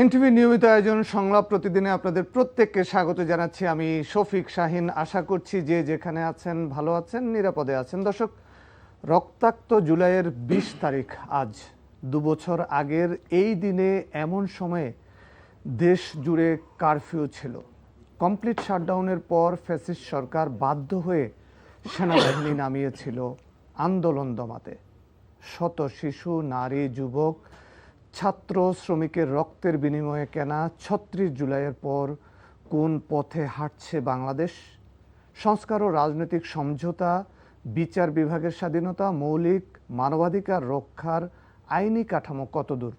NTV নিয়মিত আয়োজন সংলাপ প্রতিদিনে আপনাদের প্রত্যেককে স্বাগত জানাচ্ছি। আমি শফিক শাহিন। আশা করছি যে যেখানে আছেন ভালো আছেন, নিরাপদে আছেন। দর্শক, রক্তাক্ত জুলাইয়ের ২০ তারিখ আজ ২ বছর আগের এই দিনে এমন সময়ে দেশ জুড়ে কারফিউ ছিল। কমপ্লিট শাটডাউনের পর ফ্যাসিস্ট সরকার বাধ্য হয়ে সেনাবাহিনী নামিয়েছিল আন্দোলন দমাতে। শত শিশু, নারী, যুবক, ছাত্র, শ্রমিকের রক্তের বিনিময়ে কেনা ৩৬ জুলাইয়ের পর কোন পথে হাঁটছে বাংলাদেশ? সংস্কার ও রাজনৈতিক সমঝোতা, বিচার বিভাগের স্বাধীনতা, মৌলিক মানবাধিকার রক্ষার আইনি কাঠামো কতদূর?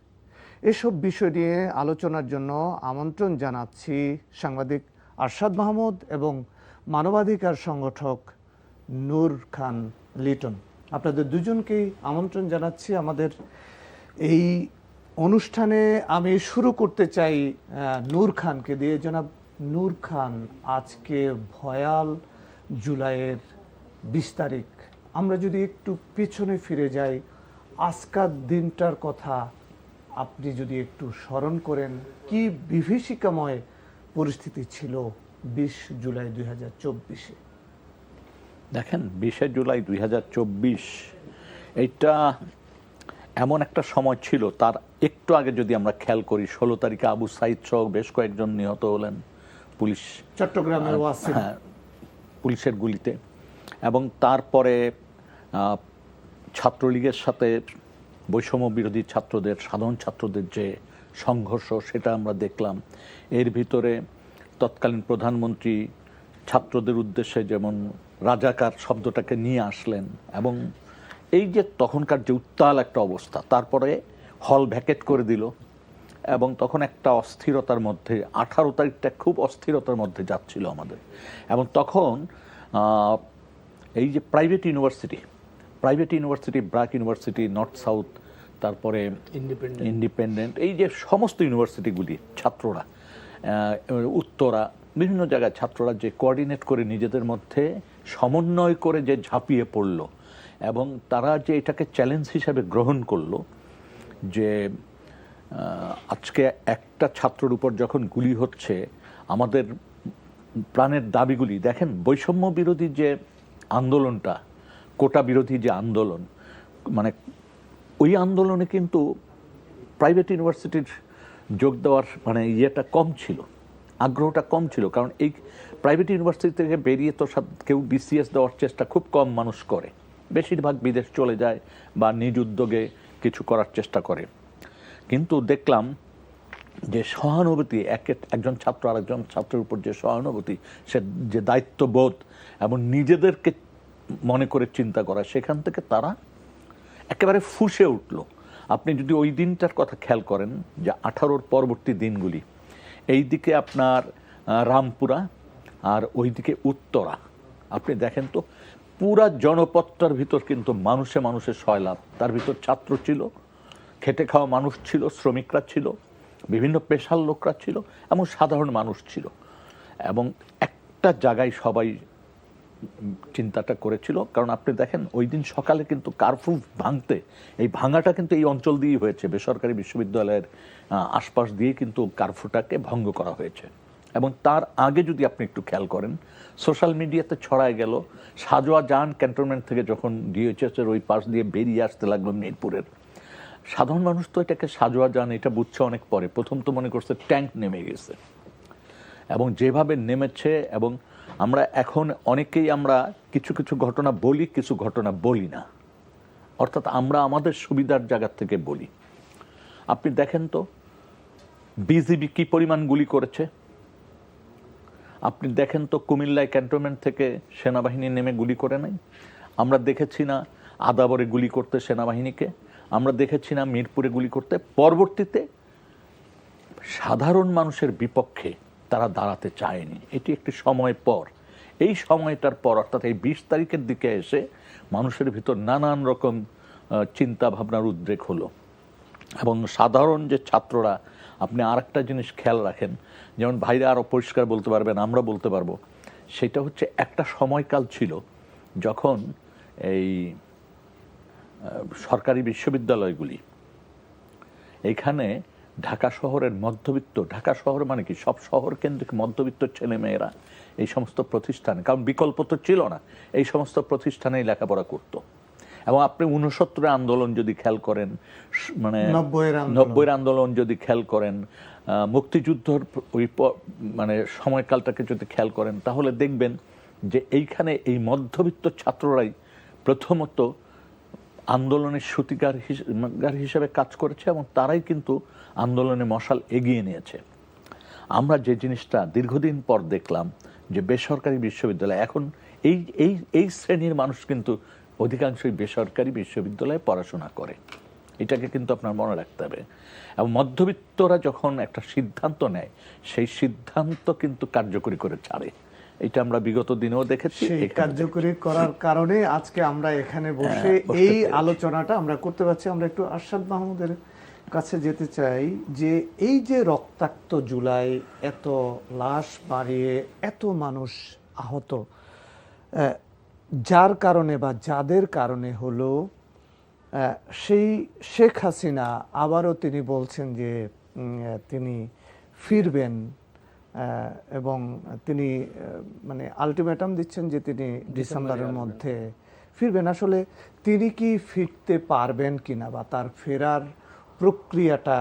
এসব বিষয় নিয়ে আলোচনার জন্য আমন্ত্রণ জানাচ্ছি সাংবাদিক আরশাদ মাহমুদ এবং মানবাধিকার সংগঠক নূর খান লিটন। আপনাদের দুজনকেই আমন্ত্রণ জানাচ্ছি আমাদের এই অনুষ্ঠানে। আমি শুরু করতে চাই নূর খানকে দিয়ে। জনাব নূর খান, আজকে ভয়াল জুলাইয়ের ২০ তারিখ। আমরা যদি একটু পেছনে ফিরে যাই, আজকার দিনটার কথা আপনি যদি একটু স্মরণ করেন, কি বিভীষিকাময় পরিস্থিতি ছিল ২০ জুলাই ২০২৪-এ? দেখেন, ২০ জুলাই ২০২৪ এইটা এমন একটা সময় ছিল, তার একটু আগে যদি আমরা খেয়াল করি, ১৬ তারিখে আবু সাইদ সহ বেশ কয়েকজন নিহত হলেন পুলিশ চট্টগ্রামের ওয়াসিম পুলিশের গুলিতে। এবং তারপরে ছাত্রলীগের সাথে বৈষম্য বিরোধী ছাত্রদের, সাধারণ ছাত্রদের যে সংঘর্ষ, সেটা আমরা দেখলাম। এর ভিতরে তৎকালীন প্রধানমন্ত্রী ছাত্রদের উদ্দেশ্যে যেমন রাজাকার শব্দটাকে নিয়ে আসলেন, এবং এই যে তখনকার যে উত্তাল একটা অবস্থা, তারপরে হল ভ্যাকেট করে দিল, এবং তখন একটা অস্থিরতার মধ্যে ১৮ তারিখটা খুব অস্থিরতার মধ্যে যাচ্ছিল আমাদের। এবং তখন এই যে private university, BRAC university, north south, তারপরে ইন্ডিপেন্ডেন্ট, এই যে সমস্ত ইউনিভার্সিটিগুলি ছাত্ররা, উত্তরা, বিভিন্ন জায়গায় ছাত্ররা যে কোঅর্ডিনেট করে নিজেদের মধ্যে সমন্বয় করে যে ঝাঁপিয়ে পড়ল, এবং তারা যে এটাকে চ্যালেঞ্জ হিসাবে গ্রহণ করলো যে আজকে একটা ছাত্রের উপর যখন গুলি হচ্ছে, আমাদের প্রাণের দাবিগুলি। দেখেন, বৈষম্য বিরোধী যে আন্দোলনটা, কোটা বিরোধী যে আন্দোলন, মানে ওই আন্দোলনে কিন্তু প্রাইভেট ইউনিভার্সিটির যোগ দেওয়ার ইয়েটা কম ছিল, আগ্রহটা কম ছিল। কারণ এই প্রাইভেট ইউনিভার্সিটি থেকে বেরিয়ে তো কেউ বিসিএস দেওয়ার চেষ্টা খুব কম মানুষ করে, বেশিরভাগ বিদেশ চলে যায় বা নিজ উদ্যোগে কিছু করার চেষ্টা করে। কিন্তু দেখলাম যে সহানুভূতি, একজন ছাত্র আরেকজন ছাত্রের উপর যে সহানুভূতি, সে যে দায়িত্ববোধ এবং নিজেদেরকে মনে করে চিন্তা করা, সেখান থেকে তারা একেবারে ফুঁসে উঠল। আপনি যদি ওই দিনটার কথা খেয়াল করেন, যে 18-র পরবর্তী দিনগুলি, এই দিকে আপনার রামপুরা আর ওইদিকে উত্তরা, আপনি দেখেন তো পুরা জনপদটার ভিতর কিন্তু মানুষে সয়লাভ। তার ভিতর ছাত্র ছিল, খেটে খাওয়া মানুষ ছিল, শ্রমিকরা ছিল, বিভিন্ন পেশার লোকরা ছিল, এবং সাধারণ মানুষ ছিল। এবং একটা জায়গায় সবাই চিন্তাটা করেছিল। কারণ আপনি দেখেন, ওই দিন সকালে কিন্তু কারফিউ ভাঙতে, এই ভাঙাটা কিন্তু এই অঞ্চল দিয়েই হয়েছে, বেসরকারি বিশ্ববিদ্যালয়ের আশপাশ দিয়ে কিন্তু কারফিউটাকে ভঙ্গ করা হয়েছে। এবং তার আগে যদি আপনি একটু খেয়াল করেন, সোশ্যাল মিডিয়াতে ছড়ায় গেল, সাজোয়া যান ক্যান্টনমেন্ট থেকে যখন ডিএইচএস-এর ওই পাশ দিয়ে বেরিয়ে আসতে লাগলো মিরপুরের, সাধারণ মানুষ তো এটাকে সাজোয়া যান এটা বুঝছে অনেক পরে। প্রথম তো মনে করছে ট্যাঙ্ক নেমে গেছে, এবং যেভাবে নেমেছে, এবং আমরা এখন অনেকেই আমরা কিছু কিছু ঘটনা বলি, কিছু ঘটনা বলি না, অর্থাৎ আমরা আমাদের সুবিধার জায়গা থেকে বলি। আপনি দেখেন তো বিজিবি কি পরিমাণ গুলি করেছে। আপনি দেখেন তো কুমিল্লায় ক্যান্টনমেন্ট থেকে সেনাবাহিনী নেমে গুলি করে নাই। আমরা দেখেছি না আদাবরে গুলি করতে সেনাবাহিনীকে, আমরা দেখেছি না মিরপুরে গুলি করতে। পরবর্তীতে সাধারণ মানুষের বিপক্ষে তারা দাঁড়াতে চায়নি। এটি একটি সময় পর, এই সময়টার পর, অর্থাৎ এই ২০ তারিখের দিকে এসে মানুষের ভিতর নানান রকম চিন্তা ভাবনার উদ্রেক হলো। এবং সাধারণ যে ছাত্ররা, আপনি আরেকটা জিনিস খেয়াল রাখেন, যেমন ভাইরা আরও পরিষ্কার বলতে পারবেন, আমরা বলতে পারবো, সেটা হচ্ছে একটা সময়কাল ছিল যখন এই সরকারি বিশ্ববিদ্যালয়গুলি, এখানে ঢাকা শহরের মধ্যবিত্ত, ঢাকা শহর মানে কি সব শহর কেন্দ্রিক মধ্যবিত্ত ছেলেমেয়েরা এই সমস্ত প্রতিষ্ঠানে, কারণ বিকল্প তো ছিল না, এই সমস্ত প্রতিষ্ঠানেই লেখাপড়া করতো। এবং আপনি 69 আন্দোলন যদি খেয়াল করেন, মানে 90-এর আন্দোলন যদি খেয়াল করেন, মুক্তিযুদ্ধর ওই মানে সময়কালটাকে যদি খেয়াল করেন, তাহলে দেখবেন যে এইখানে এই মধ্যবিত্ত ছাত্ররাই প্রথমত আন্দোলনের সূতিকার হিসেবে কাজ করেছে এবং তারাই কিন্তু আন্দোলনের মশাল এগিয়ে নিয়েছে। আমরা যে জিনিসটা দীর্ঘদিন পর দেখলাম যে বেসরকারি বিশ্ববিদ্যালয় এখন এই এই এই শ্রেণীর মানুষ কিন্তু অধিকাংশই বেসরকারি বিশ্ববিদ্যালয়ে পড়াশোনা করে, এটাকে কিন্তু আপনার মনে রাখতে হবে। এবং মধ্যবিত্তরা যখন একটা সিদ্ধান্ত নেয়, সেই সিদ্ধান্ত কিন্তু কার্যকরী করে ছাড়ে, এটা আমরা বিগত দিনেও দেখেছি। সেই কার্যকরী করার কারণে আজকে আমরা এখানে বসে এই আলোচনাটা আমরা করতে পারছি। আমরা একটু আরশাদ মাহমুদের কাছে যেতে চাই যে এই যে রক্তাক্ত জুলাই, এত লাশ বাড়িয়ে এত মানুষ আহত, যার কারণে বা যাদের কারণে হলো, সেই শেখ হাসিনা আবারও তিনি বলছেন যে তিনি ফিরবেন এবং তিনি মানে আলটিমেটাম দিচ্ছেন যে তিনি ডিসেম্বরের মধ্যে ফিরবেন। আসলে তিনি কি ফিরতে পারবেন কিনা বা তার ফেরার প্রক্রিয়াটা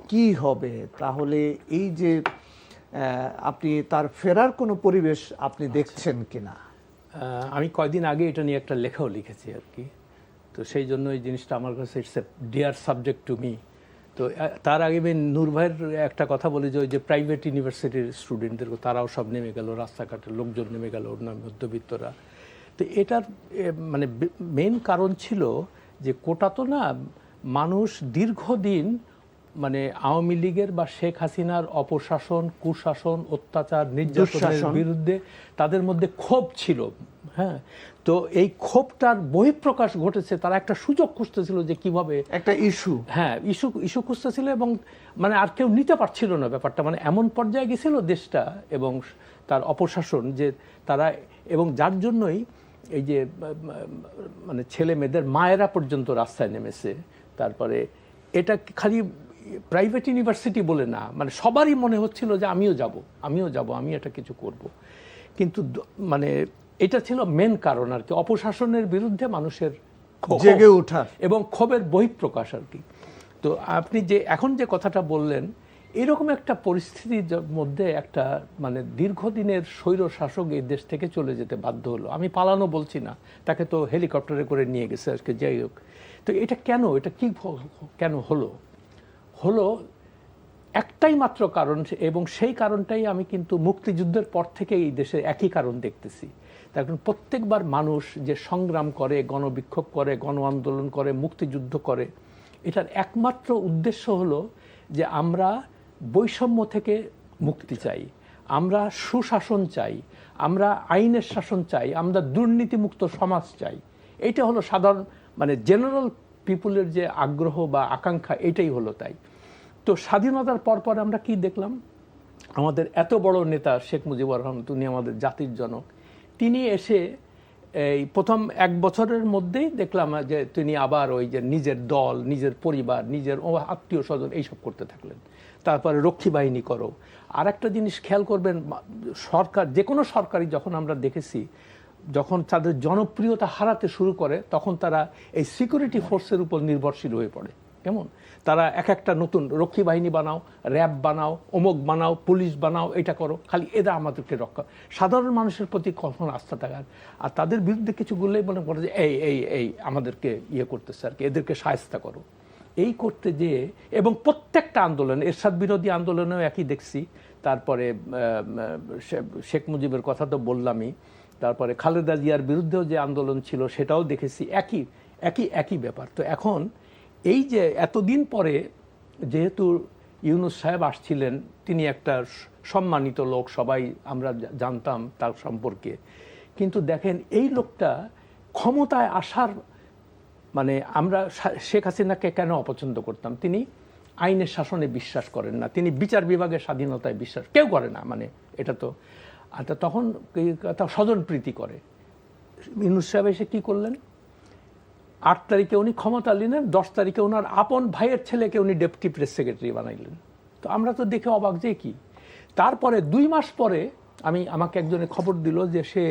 কি হবে? তাহলে এই যে আপনি তার ফেরার কোনো পরিবেশ আপনি দেখছেন কিনা? আমি কয়দিন আগে এটা নিয়ে একটা লেখাও লিখেছি আর কি, তো সেই জন্য এই জিনিসটা আমার কাছে it's a dear subject to me. তো তার আগে আমি নূর ভাইয়ের একটা কথা বলি যে ওই যে প্রাইভেট ইউনিভার্সিটির স্টুডেন্টদের তারাও সব নেমে গেল, রাস্তাঘাটের লোকজন নেমে গেল, মধ্যবিত্তরা। তো এটার মানে মেন কারণ ছিল যে কোটা তো না, মানুষ দীর্ঘদিন মানে আওয়ামী লীগের বা শেখ হাসিনার অপশাসন, কুশাসন, অত্যাচার, নির্যাতনের বিরুদ্ধে তাদের মধ্যে ক্ষোভ ছিল। হ্যাঁ, তো এই ক্ষোভটার বহিঃপ্রকাশ ঘটেছে, তারা একটা সুযোগ খুঁজতেছিল যে কিভাবে একটা ইস্যু, হ্যাঁ ইস্যু খুঁজতেছিল এবং মানে আর কেউ নিতে পারছিল না ব্যাপারটা, মানে এমন পর্যায়ে গেছিল দেশটা এবং তার অপশাসন যে তারা, এবং যার জন্যই এই যে মানে ছেলে মেয়েদের মায়েরা পর্যন্ত রাস্তায় নেমেছে। তারপরে এটা খালি প্রাইভেট ইউনিভার্সিটি বলে না, মানে সবারই মনে হচ্ছিল যে আমিও যাব, আমি এটা কিছু করব। কিন্তু মানে এটা ছিল মেন কারণ আর কি, অপশাসনের বিরুদ্ধে মানুষের জেগে ওঠা এবং ক্ষোভের বহিঃপ্রকাশ আর কি। তো আপনি যে এখন যে কথাটা বললেন, এরকম একটা পরিস্থিতির মধ্যে একটা মানে দীর্ঘদিনের স্বৈর শাসক এই দেশ থেকে চলে যেতে বাধ্য হলো। আমি পালানো বলছি না, তাকে তো হেলিকপ্টারে করে নিয়ে গেছে আজকে, যাই হোক। তো এটা কেন, এটা কি কেন হলো একটাই মাত্র কারণ, এবং সেই কারণটাই আমি কিন্তু মুক্তিযুদ্ধের পর থেকে এই দেশে একই কারণ দেখতেছি। তার কারণ প্রত্যেকবার মানুষ যে সংগ্রাম করে, গণবিক্ষোভ করে, গণ আন্দোলন করে, মুক্তিযুদ্ধ করে, এটার একমাত্র উদ্দেশ্য হলো যে আমরা বৈষম্য থেকে মুক্তি চাই, আমরা সুশাসন চাই, আমরা আইনের শাসন চাই, আমরা দুর্নীতিমুক্ত সমাজ চাই। এইটা হলো সাধারণ মানে জেনারেল পিপুলের যে আগ্রহ বা আকাঙ্ক্ষা, এটাই হলো তাই। তো স্বাধীনতার পর আমরা কি দেখলাম, আমাদের এত বড় নেতা শেখ মুজিবুর রহমান, তিনি আমাদের জাতির জনক, তিনি এসে এই প্রথম 1 বছরের মধ্যেই দেখলাম যে তিনি আবার ওই যে নিজের দল, নিজের পরিবার, নিজের আত্মীয় স্বজন এইসব করতে থাকলেন। তারপরে রক্ষী বাহিনী করো। আর একটা জিনিস খেয়াল করবেন, সরকার যে কোনো সরকারি যখন আমরা দেখেছি, যখন তাদের জনপ্রিয়তা হারাতে শুরু করে, তখন তারা এই সিকিউরিটি ফোর্সের উপর নির্ভরশীল হয়ে পড়ে। কেমন তারা একটা নতুন রক্ষী বাহিনী বানাও, র্যাব বানাও, অমুক বানাও, পুলিশ বানাও, এটা করো, খালি এরা আমাদেরকে রক্ষা। সাধারণ মানুষের প্রতি কখনো আস্থা থাকার, আর তাদের বিরুদ্ধে কিছু বললেই মনে করে যে এই আমাদেরকে ইয়ে করতেছে আর কি, এদেরকে শায়েস্তা করো। এই করতে যেয়ে এবং প্রত্যেকটা আন্দোলন, এরশাদ বিরোধী আন্দোলনেও একই দেখছি। তারপরে শেখ মুজিবের কথা তো বললামই, তারপরে খালেদা জিয়ার বিরুদ্ধেও যে আন্দোলন ছিল সেটাও দেখেছি, একই ব্যাপার। তো এখন এই যে এতদিন পরে যেহেতু ইউনূস সাহেব আসছিলেন, তিনি একটা সম্মানিত লোক, সবাই আমরা জানতাম তার সম্পর্কে, কিন্তু দেখেন এই লোকটা ক্ষমতায় আসার মানে আমরা শেখ হাসিনাকে কেন অপছন্দ করতাম, তিনি আইনের শাসনে বিশ্বাস করেন না, তিনি বিচার বিভাগের স্বাধীনতায় বিশ্বাস কেউ করে না, মানে এটা তো তখন স্বজন প্রীতি করে। ইউনূস সাহেব এসে কী করলেন, 8 তারিখে উনি ক্ষমতা নিলেন, 10 তারিখে ওনার আপন ভাইয়ের ছেলেকে উনি ডেপুটি প্রেস সেক্রেটারি বানাইলেন। তো আমরা তো দেখে অবাক যে কি। তারপরে 2 মাস পরে আমাকে একজনে খবর দিল যে সে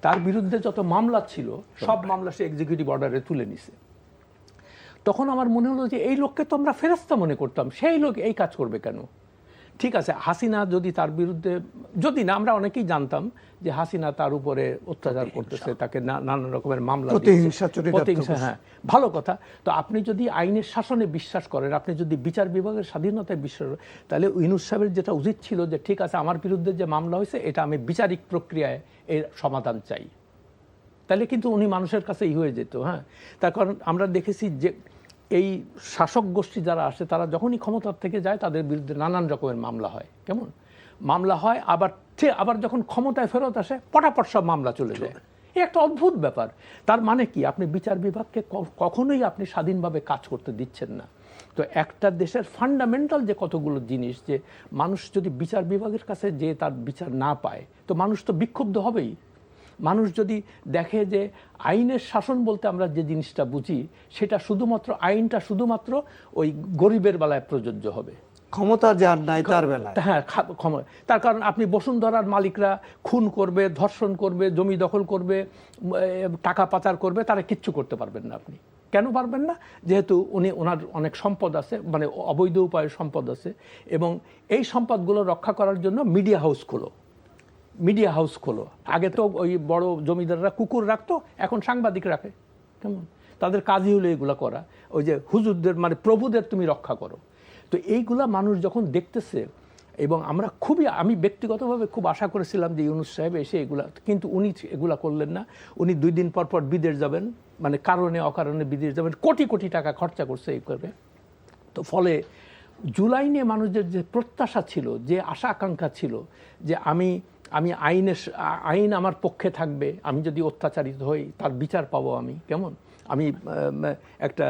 তার বিরুদ্ধে যত মামলা ছিল সব মামলা সে এক্সিকিউটিভ অর্ডারে তুলে নিছে। তখন আমার মনে হলো যে এই লোককে তো আমরা ফেরেশতা মনে করতাম, সেই লোক এই কাজ করবে কেন? ঠিক আছে, হাসিনা যদি তার বিরুদ্ধে, যদি না, আমরা অনেকেই জানতাম যে হাসিনা তার উপরে অত্যাচার করতেছে, তাকে নানান রকমের মামলা প্রতিহিংসা, হ্যাঁ, ভালো কথা। তো আপনি যদি আইনের শাসনে বিশ্বাস করেন, আপনি যদি বিচার বিভাগের স্বাধীনতায় বিশ্বাস করেন, তাহলে ইউনূস সাহেবের যেটা উচিত ছিল যে ঠিক আছে, আমার বিরুদ্ধে যে মামলা হয়েছে এটা আমি বিচারিক প্রক্রিয়ায় এর সমাধান চাই, তাহলে কিন্তু উনি মানুষের কাছে হয়ে যেত। হ্যাঁ, তার কারণ আমরা দেখেছি যে এই শাসক গোষ্ঠী যারা আসে তারা যখনই ক্ষমতার থেকে যায় তাদের বিরুদ্ধে নানান রকমের মামলা হয়। কেমন মামলা হয়, আবার যখন ক্ষমতায় ফেরত আসে পটাপট সব মামলা চলে যায়। এই একটা অদ্ভুত ব্যাপার। তার মানে কি, আপনি বিচার বিভাগকে কখনোই আপনি স্বাধীনভাবে কাজ করতে দিচ্ছেন না। তো একটা দেশের ফান্ডামেন্টাল যে কতগুলো জিনিস, যে মানুষ যদি বিচার বিভাগের কাছে যে তার বিচার না পায়, তো মানুষ তো বিক্ষুব্ধ হবেই। মানুষ যদি দেখে যে আইনের শাসন বলতে আমরা যে জিনিসটা বুঝি সেটা শুধুমাত্র, আইনটা শুধুমাত্র ওই গরিবের বেলায় প্রযোজ্য হবে, ক্ষমতা যার নাই তার বেলায়। হ্যাঁ, তার কারণ আপনি বসুন্ধরার মালিকরা খুন করবে, ধর্ষণ করবে, জমি দখল করবে, টাকা পাচার করবে, তারা কিচ্ছু করতে পারবেন না। আপনি কেন পারবেন না? যেহেতু ওনার অনেক সম্পদ আছে, মানে অবৈধ উপায়ে সম্পদ আছে, এবং এই সম্পদগুলো রক্ষা করার জন্য মিডিয়া হাউস খোলো। আগে তো ওই বড় জমিদাররা কুকুর রাখতো, এখন সাংবাদিক রাখে। কেমন, তাদের কাজই হলো এগুলো করা, ওই যে হুজুরদের, মানে প্রভুদের তুমি রক্ষা করো। তো এইগুলা মানুষ যখন দেখতেছে, এবং আমি ব্যক্তিগতভাবে খুব আশা করেছিলাম যে ইউনূস সাহেব এসে এগুলা, কিন্তু উনি এগুলা করলেন না। উনি 2 দিন পর বিদেশ যাবেন, মানে কারণে অকারণে বিদেশ যাবেন, কোটি কোটি টাকা খরচা করছে এই করে। তো ফলে জুলাই নিয়ে মানুষদের যে প্রত্যাশা ছিল, যে আশা আকাঙ্ক্ষা ছিল যে আমি আইন আমার পক্ষে থাকবে, আমি যদি অত্যাচারিত হই তার বিচার পাবো, আমি কেমন, আমি একটা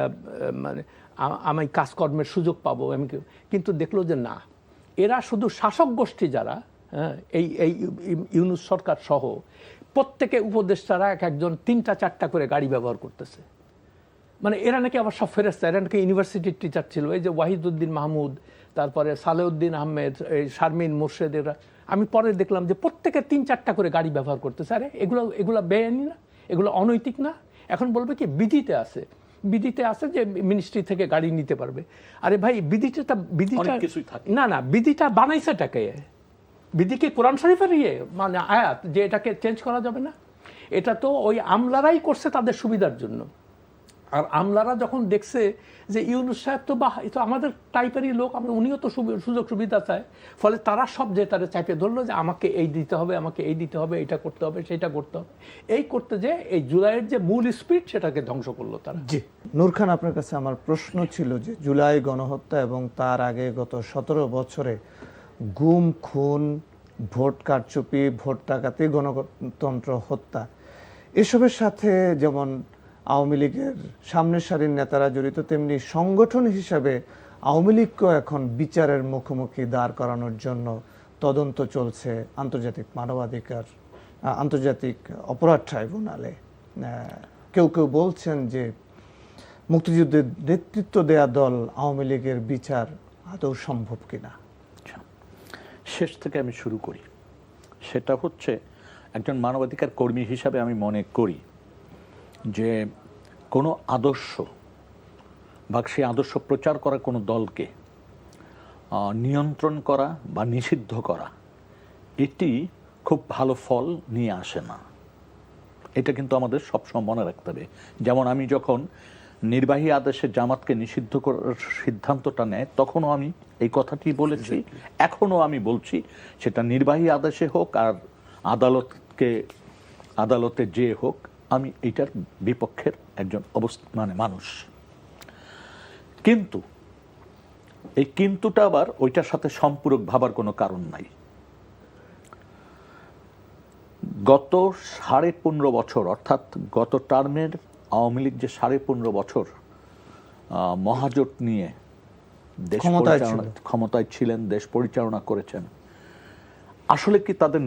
মানে আমি কাজকর্মের সুযোগ পাবো, কিন্তু দেখলো যে না, এরা শুধু শাসক গোষ্ঠী যারা, হ্যাঁ, এই ইউনূস সরকার সহ প্রত্যেকে উপদেষ্টারা একজন 3টা-4টা করে গাড়ি ব্যবহার করতেছে। মানে এরা নাকি আবার সব ফেরেশতা, এরা নাকি ইউনিভার্সিটির টিচার ছিল, এই যে ওয়াহিদুদ্দিন মাহমুদ, তারপরে সালেউদ্দিন আহমেদ, এই শারমিন মোর্শেদ, এরা আমি পরে দেখলাম যে প্রত্যেকে 3-4টা করে গাড়ি ব্যবহার করতেছে। আরে এগুলো বেআইনি না? এগুলো অনৈতিক না? এখন বলবে কি বিধিতে আছে যে মিনিস্ট্রি থেকে গাড়ি নিতে পারবে। আরে ভাই, বিধিটা না, বিধিটা বানাইছেটাকে, বিধি কি কোরআন শরীফের মানে আয়াত যে এটাকে চেঞ্জ করা যাবে না? এটা তো ওই আমলারাই করছে তাদের সুবিধার জন্য। আর আমলারা যখন দেখছে যে ইউনূস সাহেব তো তো আমাদের টাইপেরই লোক, উনিও তো সুযোগ সুবিধা চায়, ফলে তারা সব যে তারা চাইপে ধরলো যে আমাকে এই দিতে হবে, আমাকে এই দিতে হবে, এটা করতে হবে, সেটা করতে হবে। এই করতে যে এই জুলাইয়ের যে মূল স্পিরিট সেটাকে ধ্বংস করলো তারা। জি, নূর খান, আপনার কাছে আমার প্রশ্ন ছিল যে জুলাই গণহত্যা এবং তার আগে গত 17 বছরে গুম, খুন, ভোট কারচুপি, ভোট ডাকাতি, গণতন্ত্র হত্যা, এসবের সাথে যেমন আওয়ামী লীগের সামনের সারির নেতারা জড়িত, তেমনি সংগঠন হিসাবে আওয়ামী লীগকেও এখন বিচারের মুখোমুখি দাঁড় করানোর জন্য তদন্ত চলছে আন্তর্জাতিক অপরাধ ট্রাইব্যুনালে। কেউ বলছেন যে মুক্তিযুদ্ধের নেতৃত্ব দেয়া দল আওয়ামী লীগের বিচার আদৌ সম্ভব কিনা। শেষ থেকে আমি শুরু করি। সেটা হচ্ছে, একজন মানবাধিকার কর্মী হিসাবে আমি মনে করি যে কোনো আদর্শ বা সেই আদর্শ প্রচার করা কোনো দলকে নিয়ন্ত্রণ করা বা নিষিদ্ধ করা, এটি খুব ভালো ফল নিয়ে আসে না। এটা কিন্তু আমাদের সবসময় মনে রাখতে হবে। যেমন আমি যখন নির্বাহী আদেশে জামাতকে নিষিদ্ধ করার সিদ্ধান্তটা নেয়, তখনও আমি এই কথাটি বলেছি, এখনও আমি বলছি, সেটা নির্বাহী আদেশে হোক আর আদালতে যে হোক, আমি এইটার বিপক্ষের একজন মানুষ। কিন্তু এই কিন্তুটা আবার ওইটার সাথে সম্পূরক ভাবার কোনো কারণ নাই। গত 15.5 বছর, অর্থাৎ গত টার্মের আওয়ামী লীগ যে 15.5 বছর মহাজোট নিয়ে দেশ ক্ষমতায় ছিলেন, দেশ পরিচালনা করেছেন, আসলে কি তাদের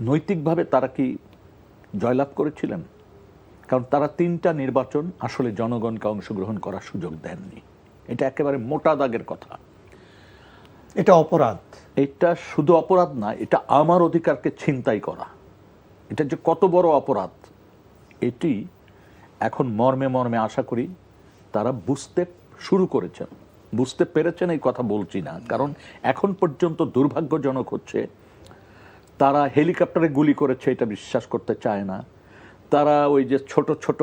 নৈতিকভাবে তারা কি জয়লাভ করেছিলেন? কারণ তারা 3টা নির্বাচন আসলে জনগণকে অংশগ্রহণ করার সুযোগ দেননি। এটা একেবারে মোটা দাগের কথা। এটা অপরাধ। এটা শুধু অপরাধ না, এটা আমার অধিকারকে ছিনতাই করা। এটা যে কত বড় অপরাধ এটি এখন মর্মে মর্মে আশা করি তারা বুঝতে শুরু করেছেন। বুঝতে পেরেছেন এই কথা বলছি না, কারণ এখন পর্যন্ত দুর্ভাগ্যজনক হচ্ছে তারা হেলিকপ্টারে গুলি করেছে এটা বিশ্বাস করতে চায় না। তারা ওই যে ছোট ছোট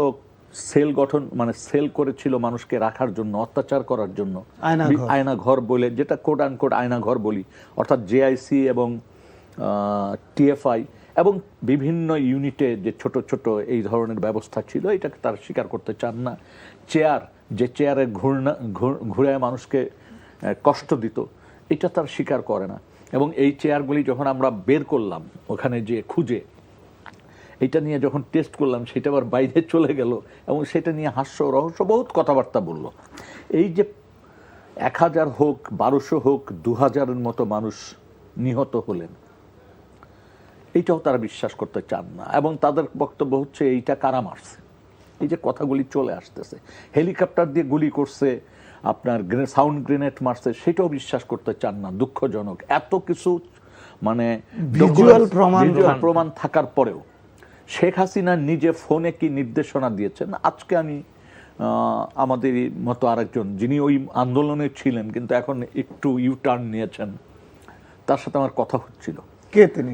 সেল গঠন, মানে সেল করেছিল মানুষকে রাখার জন্য, অত্যাচার করার জন্য, আয়না ঘর বলে, যেটা কোড আন কোড আয়না ঘর বলি, অর্থাৎ জেআইসি এবং টিএফআই এবং বিভিন্ন ইউনিটে যে ছোট ছোট এই ধরনের ব্যবস্থা ছিল, এটাকে তারা স্বীকার করতে চান না। চেয়ার, যে চেয়ারে ঘুরায় মানুষকে কষ্ট দিত, এটা তারা স্বীকার করে না। এবং এই চেয়ারগুলি যখন আমরা বের করলাম ওখানে যে খুঁজে, এটা নিয়ে যখন টেস্ট করলাম সেটা আবার বাইরে চলে গেল এবং সেটা নিয়ে হাস্য রহস্য বহুত কথাবার্তা বলল। এই যে 1000 হোক, 1200 হোক, 2000-এর মতো মানুষ নিহত হলেন, এইটাও তারা বিশ্বাস করতে চান না। এবং তাদের বক্তব্য হচ্ছে এইটা কারা মারছে, এই যে কথাগুলি চলে আসতেছে। হেলিকপ্টার দিয়ে গুলি করছে, আপনার সাউন্ড গ্রেনেড মারছে, সেটাও বিশ্বাস করতে চান না। দুঃখজনক এত কিছু মানে ভিজুয়াল প্রমাণ থাকার পরেও শেখ হাসিনা নিজে ফোনে কি নির্দেশনা দিয়েছেন। আজকে আমি আমাদের মতো আরেকজন যিনি ওই আন্দোলনে ছিলেন কিন্তু এখন একটু ইউটার্ন নিয়েছেন, তার সাথে আমার কথা হচ্ছিল। কে তিনি?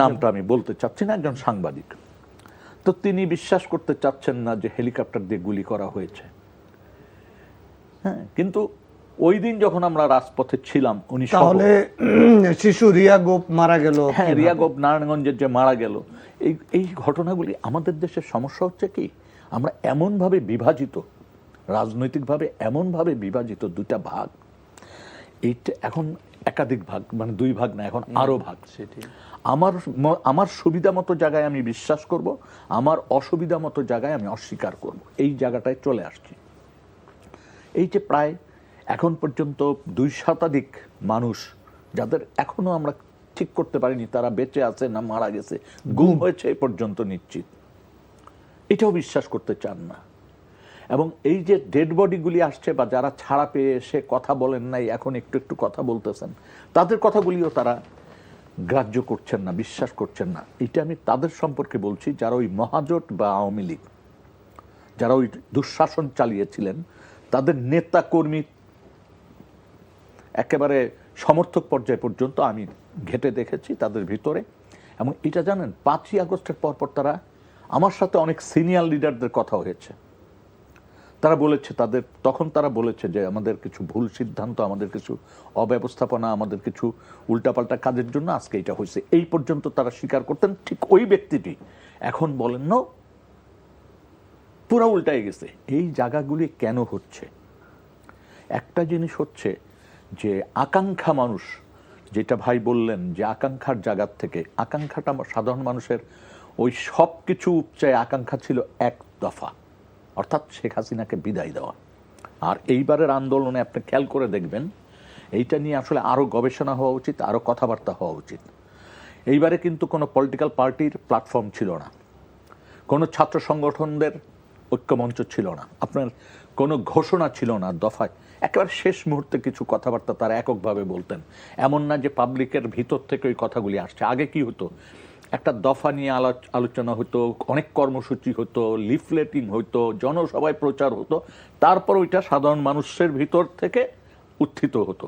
নামটা আমি বলতে চাচ্ছি না, একজন সাংবাদিক। তো তিনি বিশ্বাস করতে চাচ্ছেন না যে হেলিকপ্টার দিয়ে গুলি করা হয়েছে। হ্যাঁ, কিন্তু ওই দিন যখন আমরা রাজপথে ছিলাম, উনি তাহলে শিশু রিয়া গোপ মারা গেল। হ্যাঁ, রিয়া গোপ নারায়ণগঞ্জের যে মারা গেল, এই ঘটনাগুলি আমাদের দেশের সমস্যা হচ্ছে কি, আমরা এমনভাবে বিভাজিত, রাজনৈতিকভাবে এমনভাবে বিভাজিত, দুটা ভাগ। এইটা এখন একাধিক ভাগ, মানে 2 ভাগ না, এখন আরো ভাগ। সেটি আমার সুবিধা মতো জায়গায় আমি বিশ্বাস করব, আমার অসুবিধা মতো জায়গায় আমি অস্বীকার করব, এই জায়গাটায় চলে আসছি। এই যে প্রায় এখন পর্যন্ত 2 শতাধিক মানুষ যাদের এখনো আমরা ঠিক করতে পারিনি তারা বেঁচে আছে না মারা গেছে, গুম হয়েছে এই পর্যন্ত নিশ্চিত, এটাও বিশ্বাস করতে চান না। এবং এই যে ডেড বডিগুলি আসছে বা যারা ছাড়া পেয়ে এসে কথা বলেন নাই, এখন একটু একটু কথা বলতেছেন, তাদের কথাগুলিও তারা গ্রাহ্য করছেন না, বিশ্বাস করছেন না। এটা আমি তাদের সম্পর্কে বলছি যারা ওই মহাজোট বা আওয়ামী লীগ, যারা ওই দুঃশাসন চালিয়েছিলেন, তাদের নেতা কর্মী একেবারে সমর্থক পর্যায় পর্যন্ত আমি ঘেটে দেখেছি তাদের ভিতরে। এবং এটা জানেন, 5ই আগস্টের পরপর তারা আমার সাথে অনেক সিনিয়র লিডারদের কথা হয়েছে, তারা বলেছে তখন তারা বলেছে যে আমাদের কিছু ভুল সিদ্ধান্ত, আমাদের কিছু অব্যবস্থাপনা, আমাদের কিছু উল্টাপাল্টা কাজের জন্য আজকে এটা হয়েছে। এই পর্যন্ত তারা স্বীকার করতেন। ঠিক ওই ব্যক্তিটি এখন বলেন না, পুরো উল্টায় গেছে। এই জায়গাগুলি কেন হচ্ছে? একটা জিনিস হচ্ছে যে আকাঙ্ক্ষা, মানুষ যেটা ভাই বললেন যে আকাঙ্ক্ষার জায়গার থেকে, আকাঙ্ক্ষাটা সাধারণ মানুষের ওই সব কিছু উপচায় আকাঙ্ক্ষা ছিল এক দফা, অর্থাৎ শেখ হাসিনাকে বিদায় দেওয়া। আর এইবারের আন্দোলনে আপনি খেয়াল করে দেখবেন এইটা নিয়ে আসলে আরো গবেষণা হওয়া উচিত, আরো কথাবার্তা হওয়া উচিত। এইবারে কিন্তু কোনো পলিটিক্যাল পার্টির প্ল্যাটফর্ম ছিল না, কোনো ছাত্র সংগঠনদের ঐক্যমঞ্চ ছিল না, আপনার কোনো ঘোষণা ছিল না দফায়। একেবারে শেষ মুহূর্তে কিছু কথাবার্তা তারা এককভাবে বলতেন। এমন না যে পাবলিকের ভিতর থেকে ওই কথাগুলি আসছে। আগে কি হতো, একটা দফা নিয়ে আলোচনা হতো, অনেক কর্মসূচি হতো, লিফলেটিং হতো, জনসভায় প্রচার হতো, তারপর ওইটা সাধারণ মানুষের ভিতর থেকে উত্থিত হতো।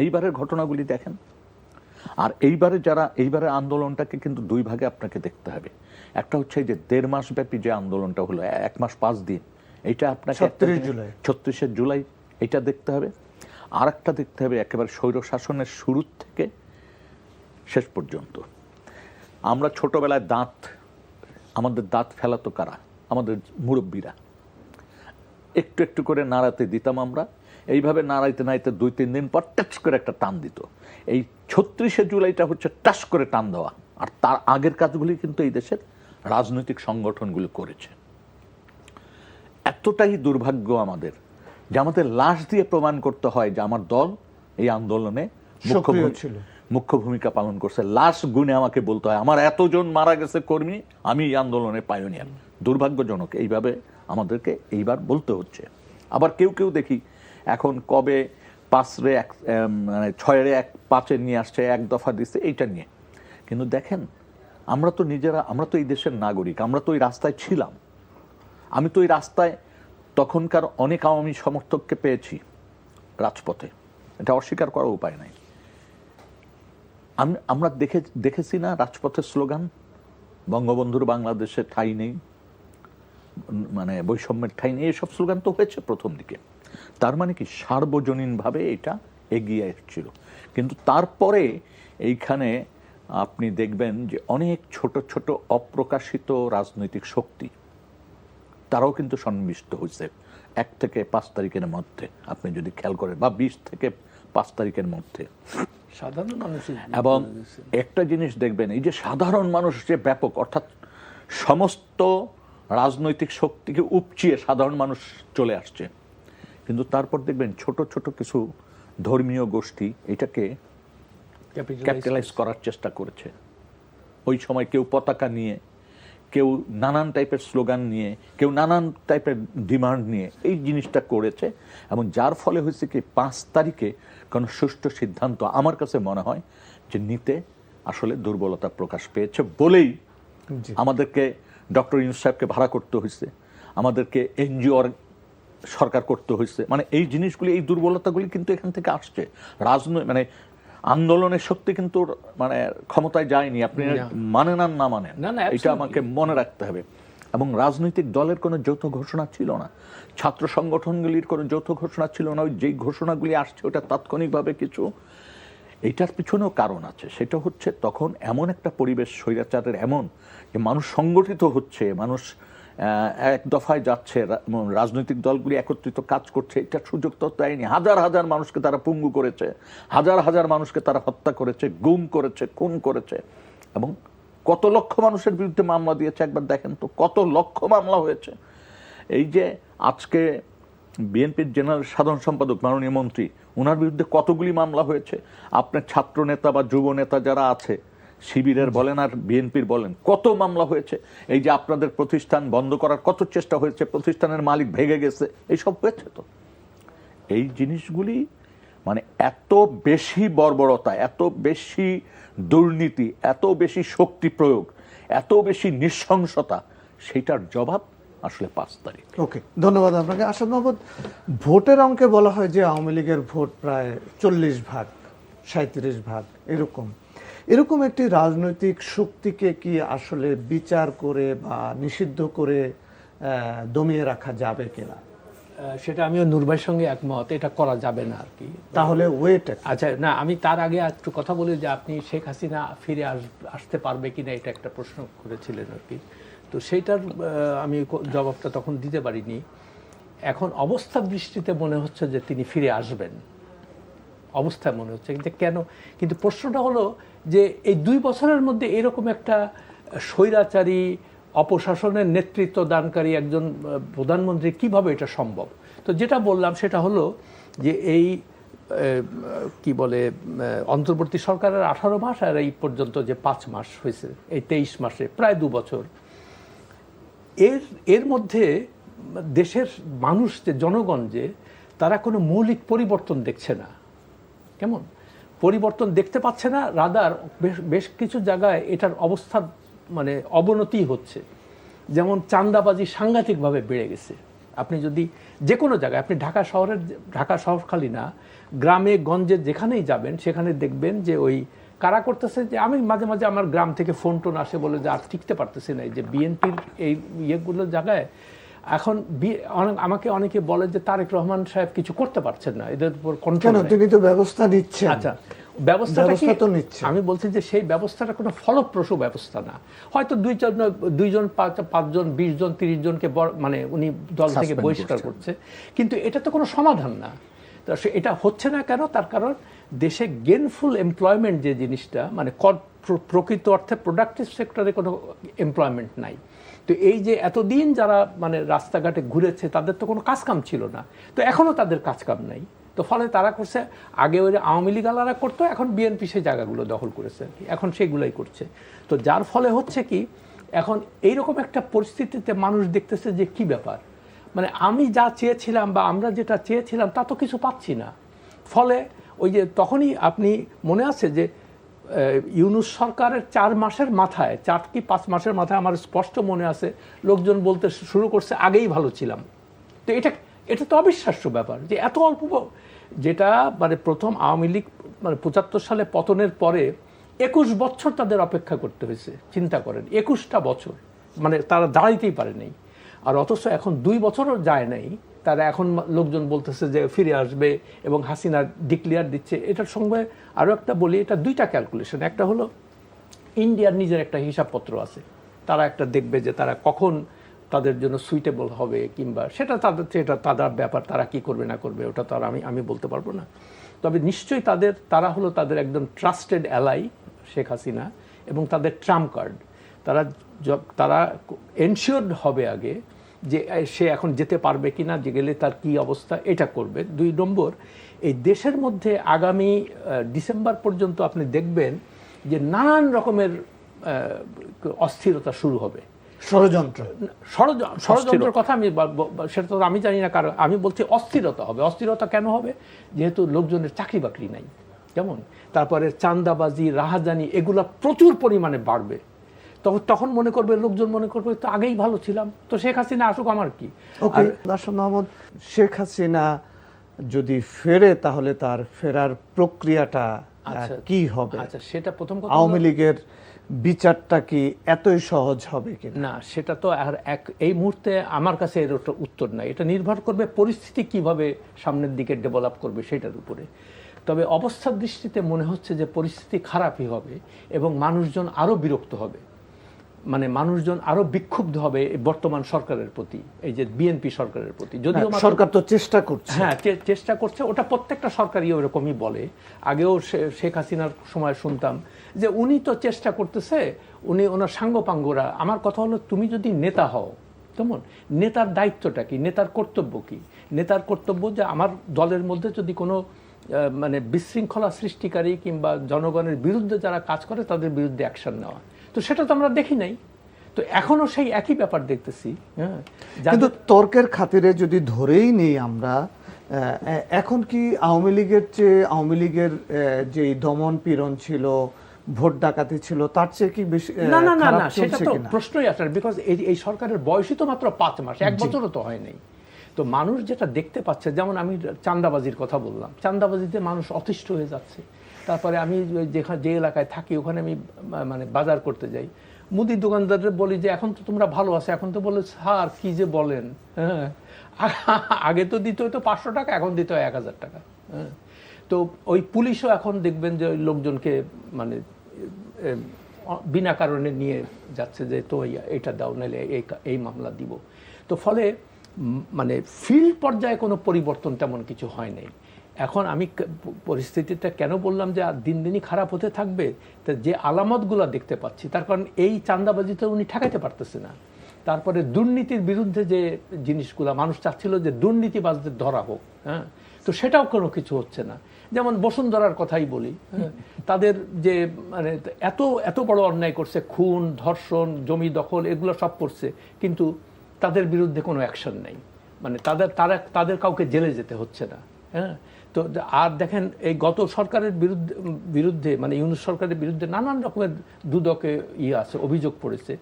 এইবারের ঘটনাগুলি দেখেন। আর এইবারের আন্দোলনটাকে কিন্তু 2 ভাগে আপনাকে দেখতে হবে। একটা হচ্ছে যে 1.5 মাস ব্যাপী যে আন্দোলনটা হলো, 1 মাস 5 দিন, এইটা আপনাকে 36শে জুলাই এটা দেখতে হবে। আর একটা দেখতে হবে একেবারে স্বৈর শাসনের শুরু থেকে শেষ পর্যন্ত। আমরা ছোটবেলায় আমাদের দাঁত ফেলাতো কারা? আমাদের মুরব্বীরা। একটু একটু করে নাড়াতে দিতাম আমরা, এইভাবে নাড়াইতে নাড়াইতে 2-3 দিন পর টাচ করে একটা টান দিত। এই 36শে জুলাইটা হচ্ছে টাচ করে টান দেওয়া। আর তার আগের কাজগুলি কিন্তু এই দেশের রাজনৈতিক সংগঠনগুলো করেছে। এতটাই দুর্ভাগ্য আমাদের যে আমাদের লাশ দিয়ে প্রমাণ করতে হয় যে আমার দল এই আন্দোলনে মুখ্য ভূমিকা পালন করছে। লাশ গুনে আমাকে বলতে হয় আমার এতজন মারা গেছে কর্মী, আমি এই আন্দোলনের পায়োনিয়ার। দুর্ভাগ্যজনক এইভাবে আমাদেরকে এইবার বলতে হচ্ছে। আবার কেউ কেউ দেখি এখন কবে 6-1-5 নিয়ে আসছে, 1 দফা দিচ্ছে এইটা নিয়ে। কিন্তু দেখেন আমরা তো এই দেশের নাগরিক, আমরা তো ওই রাস্তায় ছিলাম। আমি তো ওই রাস্তায় তখনকার অনেক আওয়ামী সমর্থককে পেয়েছি রাজপথে, এটা অস্বীকার করার উপায় নাই। আমরা দেখেছি না রাজপথের স্লোগান, বঙ্গবন্ধুর বাংলাদেশে ঠাঁই নেই, মানে বৈষম্যের ঠাঁই নেই, এসব স্লোগান তো হয়েছে প্রথম দিকে। তার মানে কি সার্বজনীনভাবে এটা এগিয়ে এসেছিল। কিন্তু তারপরে এইখানে আপনি দেখবেন যে অনেক ছোট ছোট অপ্রকাশিত রাজনৈতিক শক্তি তারাও কিন্তু সন্নিবিষ্ট হয়েছে 1 থেকে 5 তারিখের মধ্যে, আপনি যদি খেয়াল করেন, বা 20 থেকে 5 তারিখের মধ্যে সাধারণ মানুষের। এবং একটা জিনিস দেখবেন, এই যে সাধারণ মানুষ যে ব্যাপক, অর্থাৎ সমস্ত রাজনৈতিক শক্তিকে উপচিয়ে সাধারণ মানুষ চলে আসছে। কিন্তু তারপর দেখবেন ছোট ছোট কিছু ধর্মীয় গোষ্ঠী এটাকে ক্যাপিটালাইজ করার চেষ্টা করেছে। ওই সময় কেউ পতাকা নিয়ে, কেউ নানান টাইপের স্লোগান নিয়ে, কেউ নানান টাইপের ডিমান্ড নিয়ে এই জিনিসটা করেছে। এবং যার ফলে হয়েছে কি 5 তারিখে কোনো সুষ্ঠু সিদ্ধান্ত আমার কাছে মনে হয় যে নিতে আসলে দুর্বলতা প্রকাশ পেয়েছে বলেই আমাদেরকে ডক্টর ইউনূস সাহেবকে ভাড়া করতে হয়েছে, আমাদেরকে এনজিওর সরকার করতে হয়েছে। মানে এই জিনিসগুলি, এই দুর্বলতাগুলি কিন্তু এখান থেকে আসছে। মানে আন্দোলনের শক্তি কিন্তু মানে ক্ষমতায় যায়নি, আপনি মানেন আর না মানেন, এটা আমাকে মনে রাখতে হবে। এবং রাজনৈতিক দলের কোনো যৌথ ঘোষণা ছিল না, ছাত্র সংগঠনগুলির কোনো যৌথ ঘোষণা ছিল না। ওই যেই ঘোষণাগুলি আসছে ওটা তাৎক্ষণিকভাবে কিছু, এইটার পিছনেও কারণ আছে। সেটা হচ্ছে তখন এমন একটা পরিবেশ স্বৈরাচারের, এমন যে মানুষ সংগঠিত হচ্ছে, মানুষ এক দফায় যাচ্ছে, রাজনৈতিক দলগুলি একত্রিত কাজ করছে, এটা সুযোগ তো দেয়নি। হাজার হাজার মানুষকে তারা পঙ্গু করেছে, হাজার হাজার মানুষকে তারা হত্যা করেছে, গুম করেছে, খুন করেছে। এবং কত লক্ষ মানুষের বিরুদ্ধে মামলা দিয়েছে একবার দেখেন তো, কত লক্ষ মামলা হয়েছে। এই যে আজকে বিএনপির জেনারেল সাধারণ সম্পাদক মাননীয় মন্ত্রী, ওনার বিরুদ্ধে কতগুলি মামলা হয়েছে। আপনার ছাত্র নেতা বা যুব নেতা যারা আছে, শিবিরের বলেন আর বিএনপির বলেন, কত মামলা হয়েছে। এই যে আপনাদের প্রতিষ্ঠান বন্ধ করার কত চেষ্টা হয়েছে, প্রতিষ্ঠানের মালিক ভেঙে গেছে, এইসব হয়েছে। তো এই জিনিসগুলি মানে এত বেশি বর্বরতা, এত বেশি দুর্নীতি, এত বেশি শক্তি প্রয়োগ, এত বেশি নৃশংসতা, সেইটার জবাব আসলে 5 তারিখ। ওকে, ধন্যবাদ আপনাকে। আসাদ মাহমুদ, ভোটের অঙ্কে বলা হয় যে আওয়ামী লীগের ভোট প্রায় 40 ভাগ, 37 ভাগ এরকম একটি রাজনৈতিক শক্তিকে কি আসলে বিচার করে বা নিষিদ্ধ করে দমিয়ে রাখা যাবে কিনা? সেটা আমিও নূরভাইয়ের সঙ্গে একমত, এটা করা যাবে না আর কি। তাহলে ওয়েট, আচ্ছা না, আমি তার আগে একটু কথা বলি যে আপনি শেখ হাসিনা ফিরে আসতে পারবে কিনা, এটা একটা প্রশ্ন করেছিলেন আর কি। তো সেইটার আমি জবাবটা তখন দিতে পারিনি। এখন অবস্থা দৃষ্টিতে মনে হচ্ছে যে তিনি ফিরে আসবেন, অবস্থায় মনে হচ্ছে। কিন্তু কেন, কিন্তু প্রশ্নটা হলো যে এই 2 বছরের মধ্যে এরকম একটা স্বৈরাচারী অপশাসনের নেতৃত্ব দানকারী একজন প্রধানমন্ত্রী কিভাবে এটা সম্ভব। তো যেটা বললাম সেটা হলো যে এই কি বলে অন্তর্বর্তী সরকারের 18 মাস আর এই পর্যন্ত যে 5 মাস হয়েছে, এই 23 মাসে প্রায় 2 বছর, এর মধ্যে দেশের মানুষ যে জনগণ যে তারা কোনো মৌলিক পরিবর্তন দেখছে না, কেমন পরিবর্তন দেখতে পাচ্ছে না, রাদার বেশ কিছু জায়গায় এটার অবস্থা মানে অবনতি হচ্ছে। যেমন চাঁদাবাজি সাংঘাতিকভাবে বেড়ে গেছে। আপনি যদি যে কোনো জায়গায়, আপনি ঢাকা শহর খালি না, গ্রামে গঞ্জে যেখানেই যাবেন সেখানে দেখবেন যে ওই কারা করতেছে। যে আমি মাঝে মাঝে আমার গ্রাম থেকে ফোন টোন আসে, বলে যে আর টিকতে পারতেছি না, যে বিএনপির এই ইয়েগুলো জায়গায় এখন আমাকে অনেকে বলে যে তারেক রহমান সাহেব কিছু করতে পারছেন না, এদের উপর কন্ট্রোল, তিনি তো ব্যবস্থা নিচ্ছেন। আচ্ছা, ব্যবস্থা তো নিচ্ছে, আমি বলছি যে সেই ব্যবস্থাটা কোনো ফলপ্রসূ ব্যবস্থা না। হয়তো 2জন 5জন 20 জন 30 জনকে মানে উনি দল থেকে বহিষ্কার করছে, কিন্তু এটা তো কোনো সমাধান না। তো এটা হচ্ছে না কেন? তার কারণ দেশে গেইনফুল এমপ্লয়মেন্ট যে জিনিসটা, মানে প্রকৃত অর্থে প্রোডাক্টিভ সেক্টরে কোনো এমপ্লয়মেন্ট নাই। তো এই যে এতদিন যারা মানে রাস্তাঘাটে ঘুরেছে তাদের তো কোনো কাজকাম ছিল না, তো এখনও তাদের কাজকাম নাই। তো ফলে তারা করছে, আগে ওই আওয়ামী লীগ আলারা করতো, এখন বিএনপি সেই জায়গাগুলো দখল করেছে আর কি, এখন সেগুলোই করছে। তো যার ফলে হচ্ছে কি, এখন এইরকম একটা পরিস্থিতিতে মানুষ দেখতেছে যে কি ব্যাপার, মানে আমি যা চেয়েছিলাম বা আমরা যেটা চেয়েছিলাম তা তো কিছু পাচ্ছি না। ফলে ওই যে তখনই আপনি মনে আছে যে ইউনূস সরকারের 4 মাসের মাথায়, 4 কি 5 মাসের মাথায় আমার স্পষ্ট মনে আছে, লোকজন বলতে শুরু করছে আগেই ভালো ছিলাম। তো এটা তো অবিশ্বাস্য ব্যাপার যে এত অল্প, যেটা মানে প্রথম আওয়ামী লীগ মানে 75 সালে পতনের পরে 21 বছর তাদের অপেক্ষা করতে হয়েছে। চিন্তা করেন, 21টা বছর, মানে তারা দাঁড়াইতেই পারে নাই। আর অথচ এখন 2 বছরও যায় নাই, তারা এখন লোকজন বলতেছে যে ফিরে আসবে এবং হাসিনা ডিক্লেয়ার দিচ্ছে। এটার সঙ্গে আরও একটা বলি, এটা 2টা ক্যালকুলেশন। একটা হলো ইন্ডিয়ার নিজের একটা হিসাবপত্র আছে, তারা একটা দেখবে যে তারা কখন তাদের জন্য সুইটেবল হবে, কিংবা সেটা তাদের ব্যাপার, তারা কি করবে না করবে ওটা তো আর আমি বলতে পারবো না। তবে নিশ্চয়ই তারা হলো তাদের একদম ট্রাস্টেড অ্যালাই শেখ হাসিনা, এবং তাদের ট্রাম্প কার্ড। তারা এনশিওরড হবে আগে যে সে এখন যেতে পারবে কিনা, যে গেলে তার কি অবস্থা, এটা করবে। 2 নম্বর, এই দেশের মধ্যে আগামী ডিসেম্বর পর্যন্ত আপনি দেখবেন যে নানান রকমের অস্থিরতা শুরু হবে। ষড়যন্ত্রের কথা সেটা তো আমি জানি না, কারণ আমি বলছি অস্থিরতা হবে। অস্থিরতা কেন হবে? যেহেতু লোকজনের চাকরি বাকরি নাই, যেমন তারপরে চাঁদাবাজি, রাহাজানি, এগুলা প্রচুর পরিমাণে বাড়বে। তখন মনে করবে লোকজন, মনে করবে তো আগেই ভালো ছিলাম, তো শেখ হাসিনা আসুক, আমার কি। দার্শন মোহাম্মদ, শেখ হাসিনা যদি ফেরে তাহলে তার ফেরার প্রক্রিয়াটা কি হবে? আচ্ছা, সেটা প্রথম কথা, আওয়ামী লীগের বিচারটা কি এতই সহজ হবে কি না? সেটা তো আর এই মুহূর্তে আমার কাছে এর উত্তর নাই। এটা নির্ভর করবে পরিস্থিতি কিভাবে সামনের দিকে ডেভেলপ করবে সেটার উপরে। তবে অবস্থার দৃষ্টিতে মনে হচ্ছে যে পরিস্থিতি খারাপই হবে এবং মানুষজন আরো বিরক্ত হবে, মানে মানুষজন আরো বিক্ষুব্ধ হবে বর্তমান সরকারের প্রতি, এই যে বিএনপি সরকারের প্রতি। যদিও সরকার তো চেষ্টা করছে, হ্যাঁ চেষ্টা করছে, ওটা প্রত্যেকটা সরকারই ওরকমই বলে। আগেও শেখ হাসিনার সময় শুনতাম যে উনি তো চেষ্টা করতেছে, ওনার সাঙ্গপাঙ্গরা। আমার কথা হলো, তুমি যদি নেতা হও, তেমন নেতার দায়িত্বটা কি, নেতার কর্তব্য কি? নেতার কর্তব্য যে আমার দলের মধ্যে যদি কোনো মানে বিশৃঙ্খলা সৃষ্টিকারী কিংবা জনগণের বিরুদ্ধে যারা কাজ করে তাদের বিরুদ্ধে অ্যাকশন নেওয়া। তো সেটা তো আমরা দেখি নাই, তো এখনো সেই একই ব্যাপার দেখতেছি। হ্যাঁ, কিন্তু তর্কের খাতিরে যদি ধরেই নেই আমরা, এখন কি আওয়ামী লীগের চেয়ে, আওয়ামী লীগের যে দমন পীড়ন ছিল, ভোট ডাকাতি ছিল, তার চেয়ে কি বেশি? না, সেটা তো প্রশ্নই আসে, বিকজ এই সরকারের বয়সই তো মাত্র 5 মাস, 1 বছরও তো হয় নাই। তো মানুষ যেটা দেখতে পাচ্ছে, যেমন আমি চাঁদাবাজির কথা বললাম, চাঁদাবাজিতে মানুষ অতিষ্ঠ হয়ে যাচ্ছে। তারপরে আমি যে এলাকায় থাকি ওখানে আমি মানে বাজার করতে যাই, মুদি দোকানদারদের বলি যে এখন তো তোমরা ভালো আছো, এখন তো বলে স্যার কি যে বলেন, হ্যাঁ আগে তো দিতে হতো 500 টাকা, এখন দিতে হয় 1000 টাকা। হ্যাঁ, তো ওই পুলিশও এখন দেখবেন যে ওই লোকজনকে মানে বিনা কারণে নিয়ে যাচ্ছে যে তো এইটা দাও, নাহলে এই মামলা দিব। তো ফলে মানে ফিল্ড পর্যায়ে কোনো পরিবর্তন তেমন কিছু হয় নাই। এখন আমি পরিস্থিতিটা কেন বললাম যে দিন দিনই খারাপ হতে থাকবে, তা যে আলামতগুলো দেখতে পাচ্ছি, তার কারণ এই চাঁদাবাজিতে উনি ঠেকাইতে পারতেছে না। তারপরে দুর্নীতির বিরুদ্ধে যে জিনিসগুলো মানুষ চাচ্ছিল যে দুর্নীতিবাজদের ধরা হোক, হ্যাঁ, তো সেটাও কোনো কিছু হচ্ছে না। যেমন বসুন্ধরার কথাই বলি, তাদের যে মানে এত বড় অন্যায় করছে, খুন, ধর্ষণ, জমি দখল, এগুলো সব করছে, কিন্তু তাদের বিরুদ্ধে কোনো অ্যাকশন নেই, মানে তাদের কাউকে জেলে যেতে হচ্ছে না। হ্যাঁ, তো আর দেখেন এই গত সরকারের বিরুদ্ধে মানে ইউনূস সরকারের বিরুদ্ধে নানান রকমের দুদকে আছে, অভিযোগ পড়েছে,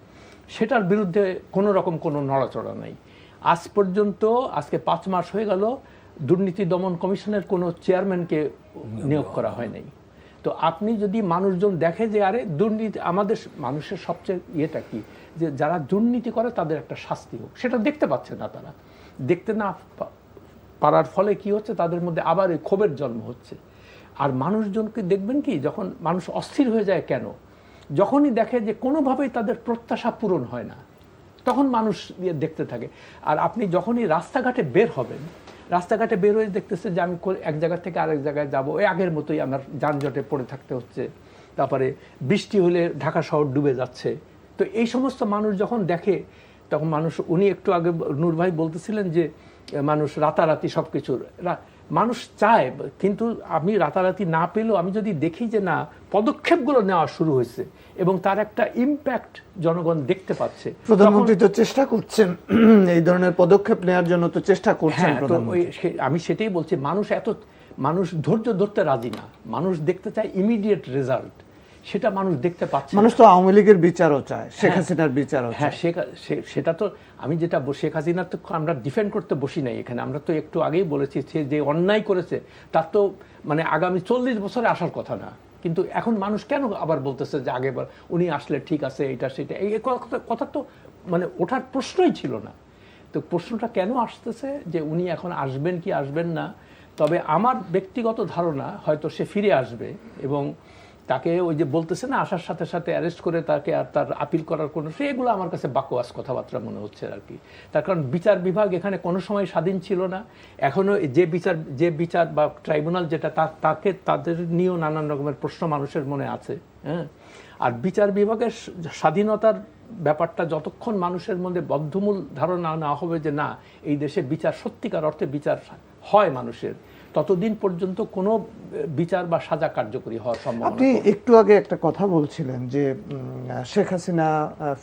সেটার বিরুদ্ধে কোনো রকম কোনো নড়াচড়া নাই আজ পর্যন্ত। আজকে 5 মাস হয়ে গেল, দুর্নীতি দমন কমিশনের কোনো চেয়ারম্যানকে নিয়োগ করা হয় নাই। তো আপনি যদি মানুষজন দেখে যে আরে দুর্নীতি, আমাদের মানুষের সবচেয়ে ইয়েটা কি, যে যারা দুর্নীতি করে তাদের একটা শাস্তি হোক, সেটা দেখতে পাচ্ছে না। তারা দেখতে না পারার ফলে কি হচ্ছে, তাদের মধ্যে আবার এই ক্ষোভের জন্ম হচ্ছে। আর মানুষজনকে দেখবেন কি, যখন মানুষ অস্থির হয়ে যায় কেন, যখনই দেখে যে কোনোভাবেই তাদের প্রত্যাশা পূরণ হয় না, তখন মানুষ দেখতে থাকে। আর আপনি যখনই রাস্তাঘাটে বের হবেন, রাস্তাঘাটে বের হয়ে দেখতেছে যে আমি এক জায়গা থেকে আরেক জায়গায় যাবো, ওই আগের মতোই আমার যানজটে পড়ে থাকতে হচ্ছে। তারপরে বৃষ্টি হলে ঢাকা শহর ডুবে যাচ্ছে। তো এই সমস্ত মানুষ যখন দেখে, তখন মানুষ, উনি একটু আগে নূর ভাই বলতেছিলেন যে মানুষ রাতারাতি সবকিছুর মানুষ চায়, কিন্তু আমি রাতারাতি না পেলেও আমি যদি দেখি যে না পদক্ষেপগুলো নেওয়া শুরু হয়েছে এবং তার একটা ইম্প্যাক্ট জনগণ দেখতে পাচ্ছে। প্রধানমন্ত্রী তো চেষ্টা করছেন এই ধরনের পদক্ষেপ নেওয়ার জন্য, তো চেষ্টা করছেন হ্যাঁ, তো আমি সেটাই বলছি, মানুষ ধৈর্য ধরতে রাজি না, মানুষ দেখতে চায় ইমিডিয়েট রেজাল্ট, সেটা মানুষ দেখতে পাচ্ছে। মানুষ তো আওয়ামী লীগের বিচারও চায়, শেখ হাসিনার বিচারও হ্যাঁ, চায়। সেটা তো আমি যেটা শেখ হাসিনার তো আমরা ডিফেন্ড করতে বসি নাই এখানে, আমরা তো একটু আগেই বলেছি সে যে অন্যায় করেছে তার তো মানে আগামী 40 বছরে আসার কথা না, কিন্তু এখন মানুষ কেন আবার বলতেছে যে আগেবার উনি আসলে ঠিক আছে এটা সেটা, এই কথা তো মানে ওঠার প্রশ্নই ছিল না। তো প্রশ্নটা কেন আসতেছে যে উনি এখন আসবেন কি আসবেন না। তবে আমার ব্যক্তিগত ধারণা হয়তো সে ফিরে আসবে, এবং তাকে ওই যে বলতেছে না আসার সাথে সাথে অ্যারেস্ট করে তাকে আর তার আপিল করার কোনো, সেগুলো আমার কাছে বাকোয়াস কথাবার্তা মনে হচ্ছে আর কি। তার কারণ বিচার বিভাগ এখানে কোনো সময় স্বাধীন ছিল না, এখনও যে বিচার বা ট্রাইব্যুনাল যেটা তাকে তাদের নিয়েও নানান রকমের প্রশ্ন মানুষের মনে আছে। হ্যাঁ, আর বিচার বিভাগের স্বাধীনতার ব্যাপারটা যতক্ষণ মানুষের মধ্যে বদ্ধমূল ধারণা না হবে যে না এই দেশে বিচার সত্যিকার অর্থে বিচার হয় মানুষের, ততদিন পর্যন্ত কোনো বিচার বা সাজা কার্যকরী হওয়ার সম্ভাবনা। আপনি একটু আগে একটা কথা বলছিলেন যে শেখ হাসিনা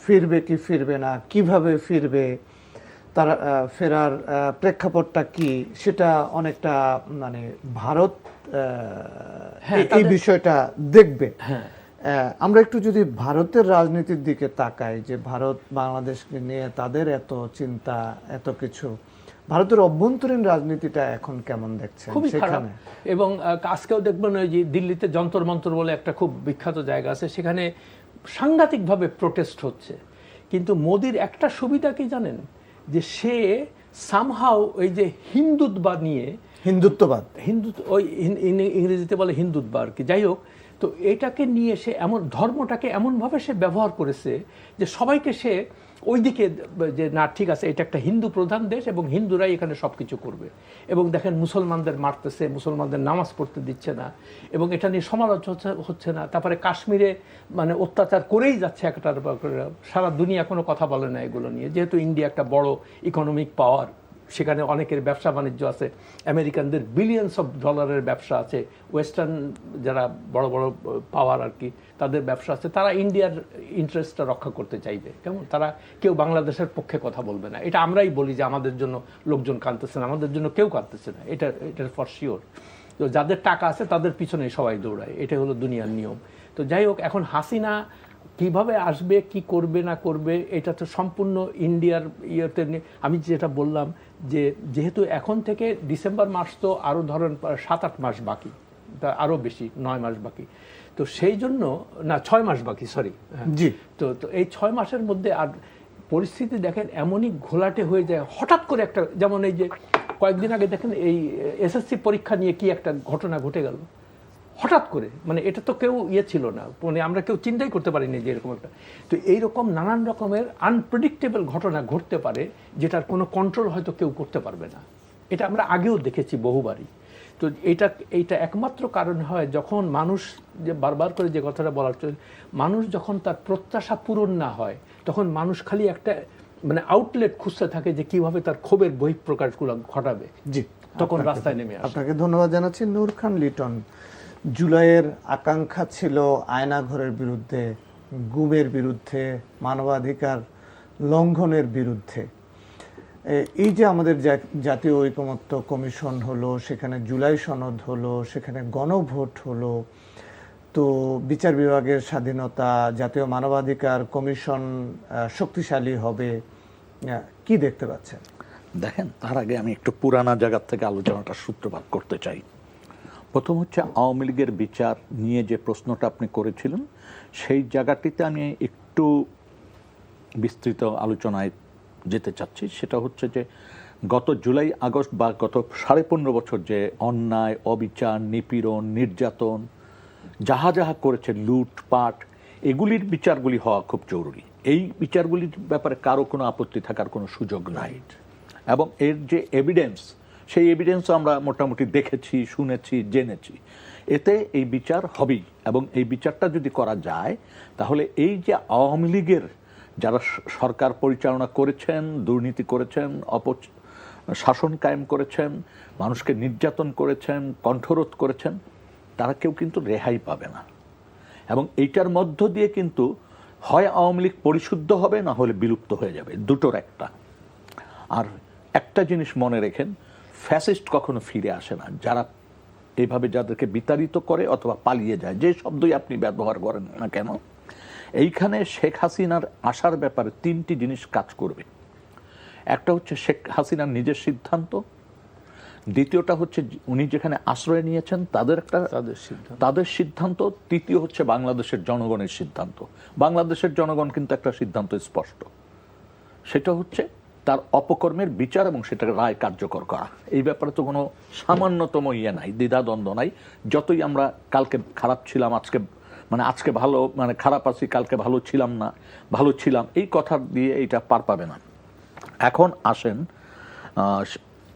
ফিরবে কি ফিরবে না, কিভাবে ফিরবে, তার ফেরার প্রেক্ষাপটটা কি, সেটা অনেকটা মানে ভারত এই বিষয়টা দেখবে। আমরা একটু যদি ভারতের রাজনীতির দিকে তাকাই, যে ভারত বাংলাদেশকে নিয়ে তাদের এত চিন্তা, এত কিছু, ভারতের অভ্যন্তরীণ রাজনীতিটা এখন কেমন দেখছেন? খুবই খারাপ। এবং আজকেও দেখবেন ওই যে দিল্লিতে যন্তর মন্তর বলে একটা খুব বিখ্যাত জায়গা আছে, সেখানে সাংঘাতিকভাবে প্রোটেস্ট হচ্ছে। কিন্তু মোদির একটা সুবিধা কি জানেন, যে সে সামহাও ওই যে হিন্দুত্ববাদ নিয়ে, হিন্দুত্ববাদ ওই ইংরেজিতে বলে হিন্দুত্ববাদ আর কি, যাই হোক, তো এটাকে নিয়ে সে এমন ধর্মটাকে এমনভাবে সে ব্যবহার করেছে যে সবাইকে সে ওই দিকে, যে না ঠিক আছে এটা একটা হিন্দু প্রধান দেশ এবং হিন্দুরাই এখানে সব কিছু করবে। এবং দেখেন মুসলমানদের মারতেছে, মুসলমানদের নামাজ পড়তে দিচ্ছে না, এবং এটা নিয়ে সমালোচনা হচ্ছে না। তারপরে কাশ্মীরে মানে অত্যাচার করেই যাচ্ছে একটার পর একটা, সারা দুনিয়া কোনো কথা বলে না এগুলো নিয়ে, যেহেতু ইন্ডিয়া একটা বড় ইকোনমিক পাওয়ার, সেখানে অনেকের ব্যবসা বাণিজ্য আছে, আমেরিকানদের বিলিয়নস অফ ডলারের ব্যবসা আছে, ওয়েস্টার্ন যারা বড় বড় পাওয়ার আর কি তাদের ব্যবসা আছে, তারা ইন্ডিয়ার ইন্টারেস্টটা রক্ষা করতে চাইবে। কেমন তারা কেউ বাংলাদেশের পক্ষে কথা বলবে না, এটা আমরাই বলি যে আমাদের জন্য লোকজন কাঁদতেছে না, আমাদের জন্য কেউ কাঁদতেছে না, এটা ফর শিওর। তো যাদের টাকা আছে তাদের পিছনে সবাই দৌড়ায়, এটা হলো দুনিয়ার নিয়ম। তো যাই হোক, এখন হাসিনা কিভাবে আসবে, কি করবে না করবে, এটা তো সম্পূর্ণ ইন্ডিয়ার ইয়েতে। আমি যেটা বললাম যে যেহেতু এখন থেকে ডিসেম্বর মাস তো আরও ধরেন 7-8 মাস বাকি, তা আরও বেশি 9 মাস বাকি, তো সেই জন্য না 6 মাস বাকি, সরি জি। তো এই 6 মাসের মধ্যে আর পরিস্থিতি দেখেন এমনই ঘোলাটে হয়ে যায় হঠাৎ করে একটা, যেমন এই যে কয়েকদিন আগে দেখেন এই এসএসসি পরীক্ষা নিয়ে কি একটা ঘটনা ঘটে গেল হঠাৎ করে, মানে এটা তো কেউ ছিল না, মানে আমরা কেউ চিন্তাই করতে পারিনি যে এরকম একটা। তো এইরকম নানান রকমের আনপ্রেডিক্টেবল ঘটনা ঘটতে পারে, যেটার কোনো কন্ট্রোল হয়তো কেউ করতে পারবে না। এটা আমরা আগেও দেখেছি বহুবারই। তো এইটা একমাত্র কারণ হয় যখন মানুষ, যে বারবার করে যে কথাটা বলার জন্য, মানুষ যখন তার প্রত্যাশা পূরণ না হয়, তখন মানুষ খালি একটা মানে আউটলেট খুঁজতে থাকে যে কিভাবে তার ক্ষোভের বহিঃপ্রকাশগুলো ঘটাবে। জি, তখন রাস্তায় নেমে আসে। আপনাকে ধন্যবাদ জানাচ্ছি। নূর খান লিটন, জুলাইয়ের আকাঙ্ক্ষা ছিল আয়নাঘরের বিরুদ্ধে, গুমের বিরুদ্ধে, মানবাধিকার লঙ্ঘনের বিরুদ্ধে। এই যে আমাদের জাতীয় ঐকমত্য কমিশন হলো, সেখানে জুলাই সনদ হলো, সেখানে গণভোট হলো, তো বিচার বিভাগের স্বাধীনতা, জাতীয় মানবাধিকার কমিশন শক্তিশালী হবে, কি দেখতে পাচ্ছেন? দেখেন, তার আগে আমি একটু পুরানা জায়গার থেকে আলোচনাটা সূত্রপাত করতে চাই। প্রথম হচ্ছে আওয়ামী লীগের বিচার নিয়ে যে প্রশ্নটা আপনি করেছিলেন, সেই জায়গাটিতে আমি একটু বিস্তৃত আলোচনায় যেতে চাচ্ছি। সেটা হচ্ছে যে গত জুলাই আগস্ট বা গত 15.5 বছর যে অন্যায়, অবিচার, নিপীড়ন, নির্যাতন যাহা যাহা করেছে, লুটপাট, এগুলির বিচারগুলি হওয়া খুব জরুরি। এই বিচারগুলির ব্যাপারে কারো কোনো আপত্তি থাকার কোনো সুযোগ নাই। এবং এর যে এভিডেন্স, সেই এভিডেন্সও আমরা মোটামুটি দেখেছি, শুনেছি, জেনেছি। এতে এই বিচার হবেই। এবং এই বিচারটা যদি করা যায়, তাহলে এই যে আওয়ামী লীগের যারা সরকার পরিচালনা করেছেন, দুর্নীতি করেছেন, শাসন কায়েম করেছেন, মানুষকে নির্যাতন করেছেন, কণ্ঠরোধ করেছেন, তারা কেউ কিন্তু রেহাই পাবে না। এবং এইটার মধ্য দিয়ে কিন্তু হয় আওয়ামী লীগ পরিশুদ্ধ হবে, না হলে বিলুপ্ত হয়ে যাবে, দুটোর একটা। আর একটা জিনিস মনে রেখেন, ফ্যাসিস্ট কখনো ফিরে আসে না। যারা এইভাবে যাদেরকে বিতাড়িত করে অথবা পালিয়ে যায়, যে শব্দই আপনি ব্যবহার করেন না কেন, এইখানে শেখ হাসিনার আসার ব্যাপারে তিনটি জিনিস কাজ করবে। একটা হচ্ছে শেখ হাসিনার নিজের সিদ্ধান্ত, দ্বিতীয়টা হচ্ছে উনি যেখানে আশ্রয় নিয়েছেন তাদের সিদ্ধান্ত, তৃতীয় হচ্ছে বাংলাদেশের জনগণের সিদ্ধান্ত। বাংলাদেশের জনগণ কিন্তু একটা সিদ্ধান্ত স্পষ্ট, সেটা হচ্ছে তার অপকর্মের বিচার এবং সেটাকে রায় কার্যকর করা। এই ব্যাপারে তো কোনো সামান্যতম ইয়ে নাই, দ্বিধাদ্বন্দ্ব নাই। যতই আমরা কালকে খারাপ ছিলাম, আজকে ভালো, খারাপ আছি, কালকে ভালো ছিলাম না, ভালো ছিলাম, এই কথা দিয়ে এইটা পার পাবে না। এখন আসেন,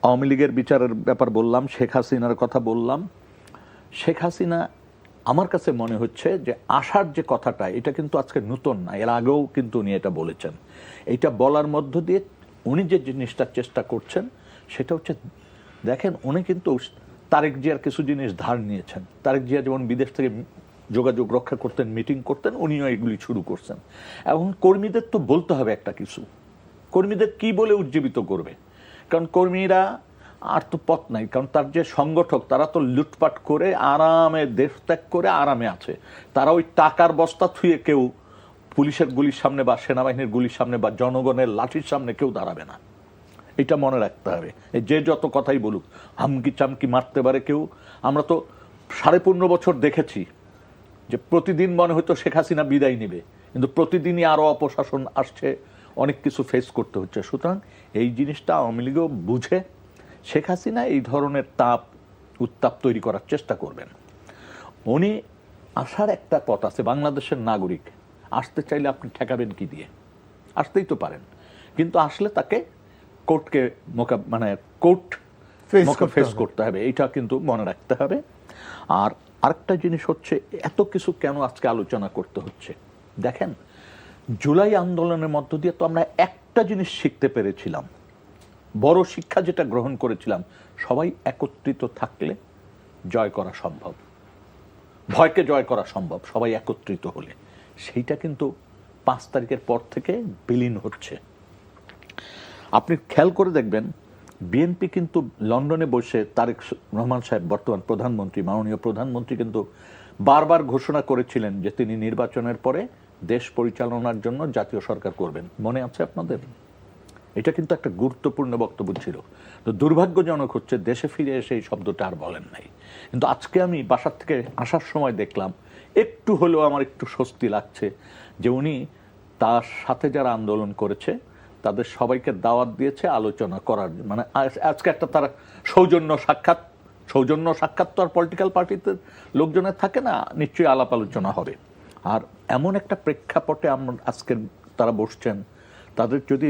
আওয়ামী লীগের বিচারের ব্যাপার বললাম, শেখ হাসিনার কথা বললাম। শেখ হাসিনা আমার কাছে মনে হচ্ছে যে আসার যে কথাটা, এটা কিন্তু আজকে নতুন না, এর আগেও কিন্তু উনি এটা বলেছেন। এটা বলার মধ্য দিয়ে উনি যে জিনিসটা চেষ্টা করছেন সেটা হচ্ছে, দেখেন উনি কিন্তু তারেক জিয়ার কিছু জিনিস ধার নিয়েছেন। তারেক জিয়া যেমন বিদেশ থেকে যোগাযোগ রক্ষা করতেন, মিটিং করতেন, উনিও এগুলি শুরু করছেন। এখন কর্মীদের তো বলতে হবে একটা কিছু, কর্মীদের কি বলে উজ্জীবিত করবে? কারণ কর্মীরা আর তো পথ নাই, কারণ তার যে সংগঠক তারা তো লুটপাট করে আরামে দেশ ত্যাগ করে আরামে আছে। তারা ওই টাকার বস্তা থুয়ে কেউ পুলিশের গুলির সামনে বা সেনাবাহিনীর গুলির সামনে বা জনগণের লাঠির সামনে কেউ দাঁড়াবে না, এটা মনে রাখতে হবে। যে যত কথাই বলুক, হামকি চামকি মারতে পারে কেউ। আমরা তো 15.5 বছর দেখেছি যে প্রতিদিন মনে হতো শেখ হাসিনা বিদায় নেবে, কিন্তু প্রতিদিনই আরো অপশাসন আসছে, অনেক কিছু ফেস করতে হচ্ছে। সুতরাং এই জিনিসটা আওয়ামী লীগও বুঝে শেখ হাসিনা এই ধরনের উত্তাপ তৈরি করার চেষ্টা করবেন। উনি আসার একটা পথ আছে, বাংলাদেশের নাগরিক আসতে চাইলে আপনি ঠেকাবেন কি দিয়ে? আসতেই তো পারেন, কিন্তু আসলে তাকে কোর্টকে কোর্ট ফেস করতে হবে, এইটা কিন্তু মনে রাখতে হবে। আর আরেকটা জিনিস হচ্ছে, এত কিছু কেন আজকে আলোচনা করতে হচ্ছে? দেখেন, জুলাই আন্দোলনের মধ্য দিয়ে তো আমরা একটা জিনিস শিখতে পেরেছিলাম, বড় শিক্ষা যেটা গ্রহণ করেছিলাম, সবাই একত্রিত থাকলে জয় করা সম্ভব, ভয়কে জয় করা সম্ভব সবাই একত্রিত হলে। সেইটা কিন্তু 5 তারিখের পর থেকে বিলীন হচ্ছে। আপনি খেয়াল করে দেখবেন, বিএনপি কিন্তু লন্ডনে বসে তারেক রহমান সাহেব, বর্তমান প্রধানমন্ত্রী, মাননীয় প্রধানমন্ত্রী কিন্তু বারবার ঘোষণা করেছিলেন যে তিনি নির্বাচনের পরে দেশ পরিচালনার জন্য জাতীয় সরকার করবেন। মনে আছে আপনাদের? এটা কিন্তু একটা গুরুত্বপূর্ণ বক্তব্য ছিল। তো দুর্ভাগ্যজনক হচ্ছে, দেশে ফিরে এসে এই শব্দটা আর বলেন নাই। কিন্তু আজকে আমি বাসার থেকে আসার সময় দেখলাম, একটু হলেও আমার একটু স্বস্তি লাগছে যে উনি তার সাথে যারা আন্দোলন করেছে তাদের সবাইকে দাওয়াত দিয়েছে আলোচনা করার। আজকে একটা তার সৌজন্য সাক্ষাৎ তো আর পলিটিক্যাল পার্টিতে লোকজনের থাকে না, নিশ্চয়ই আলাপ আলোচনা হবে। আর এমন একটা প্রেক্ষাপটে আজকে তারা বসছেন, তাদের যদি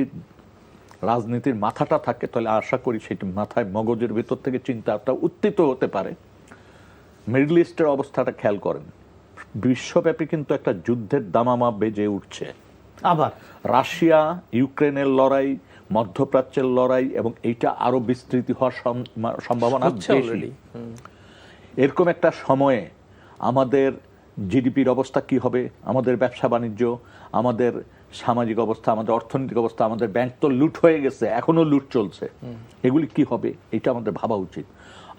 রাজনীতির মাথাটা থাকে তাহলে আশা করি সেটি মাথায়, মগজের ভেতর থেকে চিন্তাটা উত্থিত হতে পারে। মিডল ইস্টের অবস্থাটা খেয়াল করেন, বিশ্বব্যাপী কিন্তু একটা যুদ্ধের দামামা বেজে উঠছে। আবার রাশিয়া ইউক্রেনের লড়াই, মধ্যপ্রাচ্যের লড়াই, এবং এইটা আরো বিস্তৃতি হওয়ার সম্ভাবনা বেশি। এরকম একটা সময়ে আমাদের জিডিপির অবস্থা কি হবে, আমাদের ব্যবসা বাণিজ্য, আমাদের সামাজিক অবস্থা, আমাদের অর্থনৈতিক অবস্থা, আমাদের ব্যাংক তো লুট হয়ে গেছে, এখনো লুট চলছে, এগুলি কি হবে, এটা আমাদের ভাবা উচিত।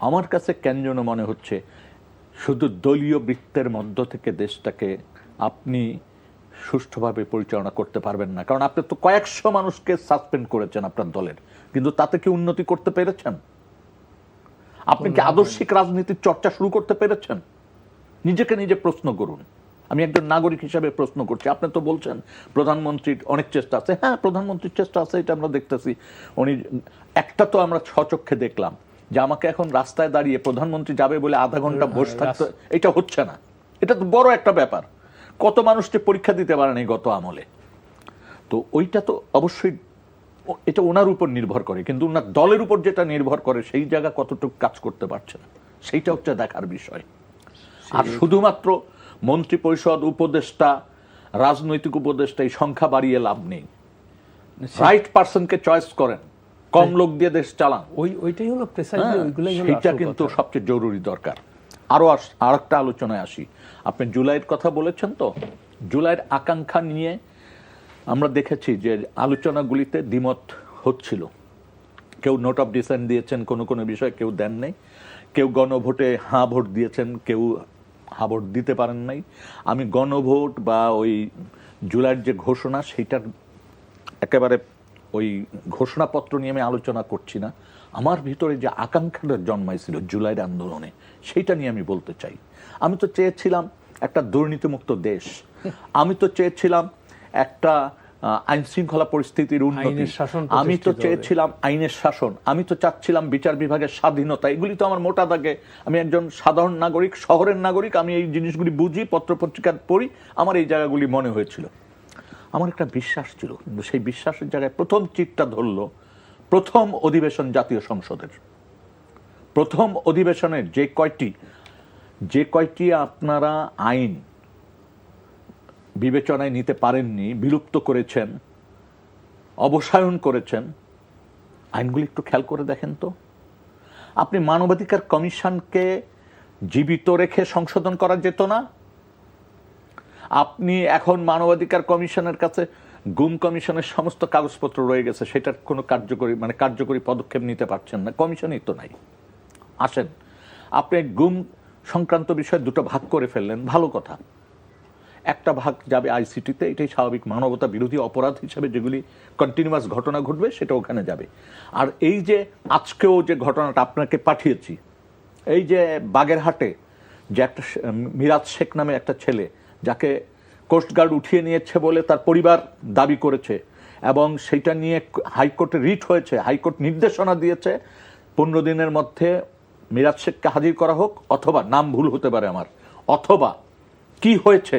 আমার কাছে কেন যেন মনে হচ্ছে শুধু দলীয় বৃত্তের মধ্য থেকে দেশটাকে আপনি সুষ্ঠুভাবে পরিচালনা করতে পারবেন না। কারণ আপনি তো কয়েকশো মানুষকে সাসপেন্ড করেছেন আপনার দলের, কিন্তু তাতে কি উন্নতি করতে পেরেছেন? আপনি কি আদর্শিক রাজনীতির চর্চা শুরু করতে পেরেছেন? নিজেকে নিজে প্রশ্ন করুন। আমি একজন নাগরিক হিসাবে প্রশ্ন করছি। আপনি তো বলছেন প্রধানমন্ত্রীর অনেক চেষ্টা আছে। হ্যাঁ, প্রধানমন্ত্রীর চেষ্টা আছে, এটা আমরা দেখতেছি। উনি একটা তো আমরা স্বচক্ষে দেখলাম যে আমাকে এখন রাস্তায় দাঁড়িয়ে প্রধানমন্ত্রী যাবে বলে আধা ঘন্টা বসে থাকতে, এটা হচ্ছে না। এটা তো বড় একটা ব্যাপার। কত মানুষকে পরীক্ষা দিতে পারেন এই গত আমলে। তো ওইটা তো অবশ্যই এটা ওনার উপর নির্ভর করে, কিন্তু ওনার দলের উপর যেটা নির্ভর করে সেই জায়গা কতটুকু কাজ করতে পারছে না, সেইটা হচ্ছে দেখার বিষয়। আর শুধুমাত্র মন্ত্রী পরিষদ, উপদেষ্টা, রাজনৈতিক উপদেষ্টা, এই সংখ্যা বাড়িয়ে লাভ নেই। রাইট পার্সনকে চয়েস করেন, কম লোক দিয়ে দেশ চালান, ওইটাই হলো প্রেসাইজলি, ওইগুলাই হলো সেটা আসল কিন্তু কথা। সবচেয়ে জরুরি দরকার। আরেকটা আলোচনায় আসি। আপনি জুলাইয়ের কথা বলেছেন, তো জুলাইয়ের আকাঙ্ক্ষা নিয়ে আমরা দেখেছি যে আলোচনাগুলিতে দ্বিমত হচ্ছিল। কেউ নোট অফ ডিসেন্ট দিয়েছেন কোনো কোনো বিষয়ে, কেউ দেন নাই, কেউ গণভোটে হাঁ ভোট দিয়েছেন, কেউ হাঁ ভোট দিতে পারেন নাই। আমি গণভোট বা ওই জুলাইয়ের যে ঘোষণা সেইটার একেবারে ওই ঘোষণাপত্র নিয়ে আমি আলোচনা করছি না। আমার ভিতরে যে আকাঙ্ক্ষাটা জন্মাইছিল জুলাইয়ের আন্দোলনে, সেইটা নিয়ে আমি বলতে চাই। আমি তো চেয়েছিলাম একটা দুর্নীতিমুক্ত দেশ, আমি তো চেয়েছিলাম একটা আইন শৃঙ্খলা পরিস্থিতির উন্নতি, আইনের শাসন আমি তো প্রতিষ্ঠিত হবে। চেয়েছিলাম আইনের শাসন, আমি তো চাচ্ছিলাম বিচার বিভাগের স্বাধীনতা। এগুলি তো আমার মোটা দাগে, আমি একজন সাধারণ নাগরিক, শহরের নাগরিক, আমি এই জিনিসগুলি বুঝি, পত্রপত্রিকা পড়ি, আমার এই জায়গাগুলি মনে হয়েছিল। আমার একটা বিশ্বাস ছিল, কিন্তু সেই বিশ্বাসের জায়গায় প্রথম চিটটা ধরলো প্রথম অধিবেশন জাতীয় সংসদের। প্রথম অধিবেশনের যে কয়টি আপনারা আইন বিবেচনায় নিতে পারেননি, বিলুপ্ত করেছেন, অবসায়ন করেছেন, আইনগুলি একটু খেয়াল করে দেখেন তো। আপনি মানবাধিকার কমিশনকে জীবিত রেখে সংশোধন করা যেত না? আপনি এখন মানবাধিকার কমিশনের কাছে গুম কমিশনের সমস্ত কাগজপত্র রয়ে গেছে, সেটার কোনো কার্যকরী পদক্ষেপ নিতে পারছেন না, কমিশনই তো নাই। আসেন, আপনি গুম সংক্রান্ত বিষয়ে দুটো ভাগ করে ফেললেন, ভালো কথা। একটা ভাগ যাবে আইসিটিতে, এটাই স্বাভাবিক, মানবতা বিরোধী অপরাধ হিসেবে যেগুলি কন্টিনিউয়াস ঘটনা ঘটবে সেটা ওখানে যাবে। আর এই যে আজকেও যে ঘটনাটা আপনাকে পাঠিয়েছি, এই যে বাগেরহাটে যে একটা মিরাজ শেখ নামে একটা ছেলে, যাকে কোস্টগার্ড উঠিয়ে নিয়েছে বলে তার পরিবার দাবি করেছে, এবং সেইটা নিয়ে হাইকোর্টে রিট হয়েছে, হাইকোর্ট নির্দেশনা দিয়েছে 15 দিনের মধ্যে মিরাজ শেখকে হাজির করা হোক, অথবা নাম ভুল হতে পারে আমার, অথবা কি হয়েছে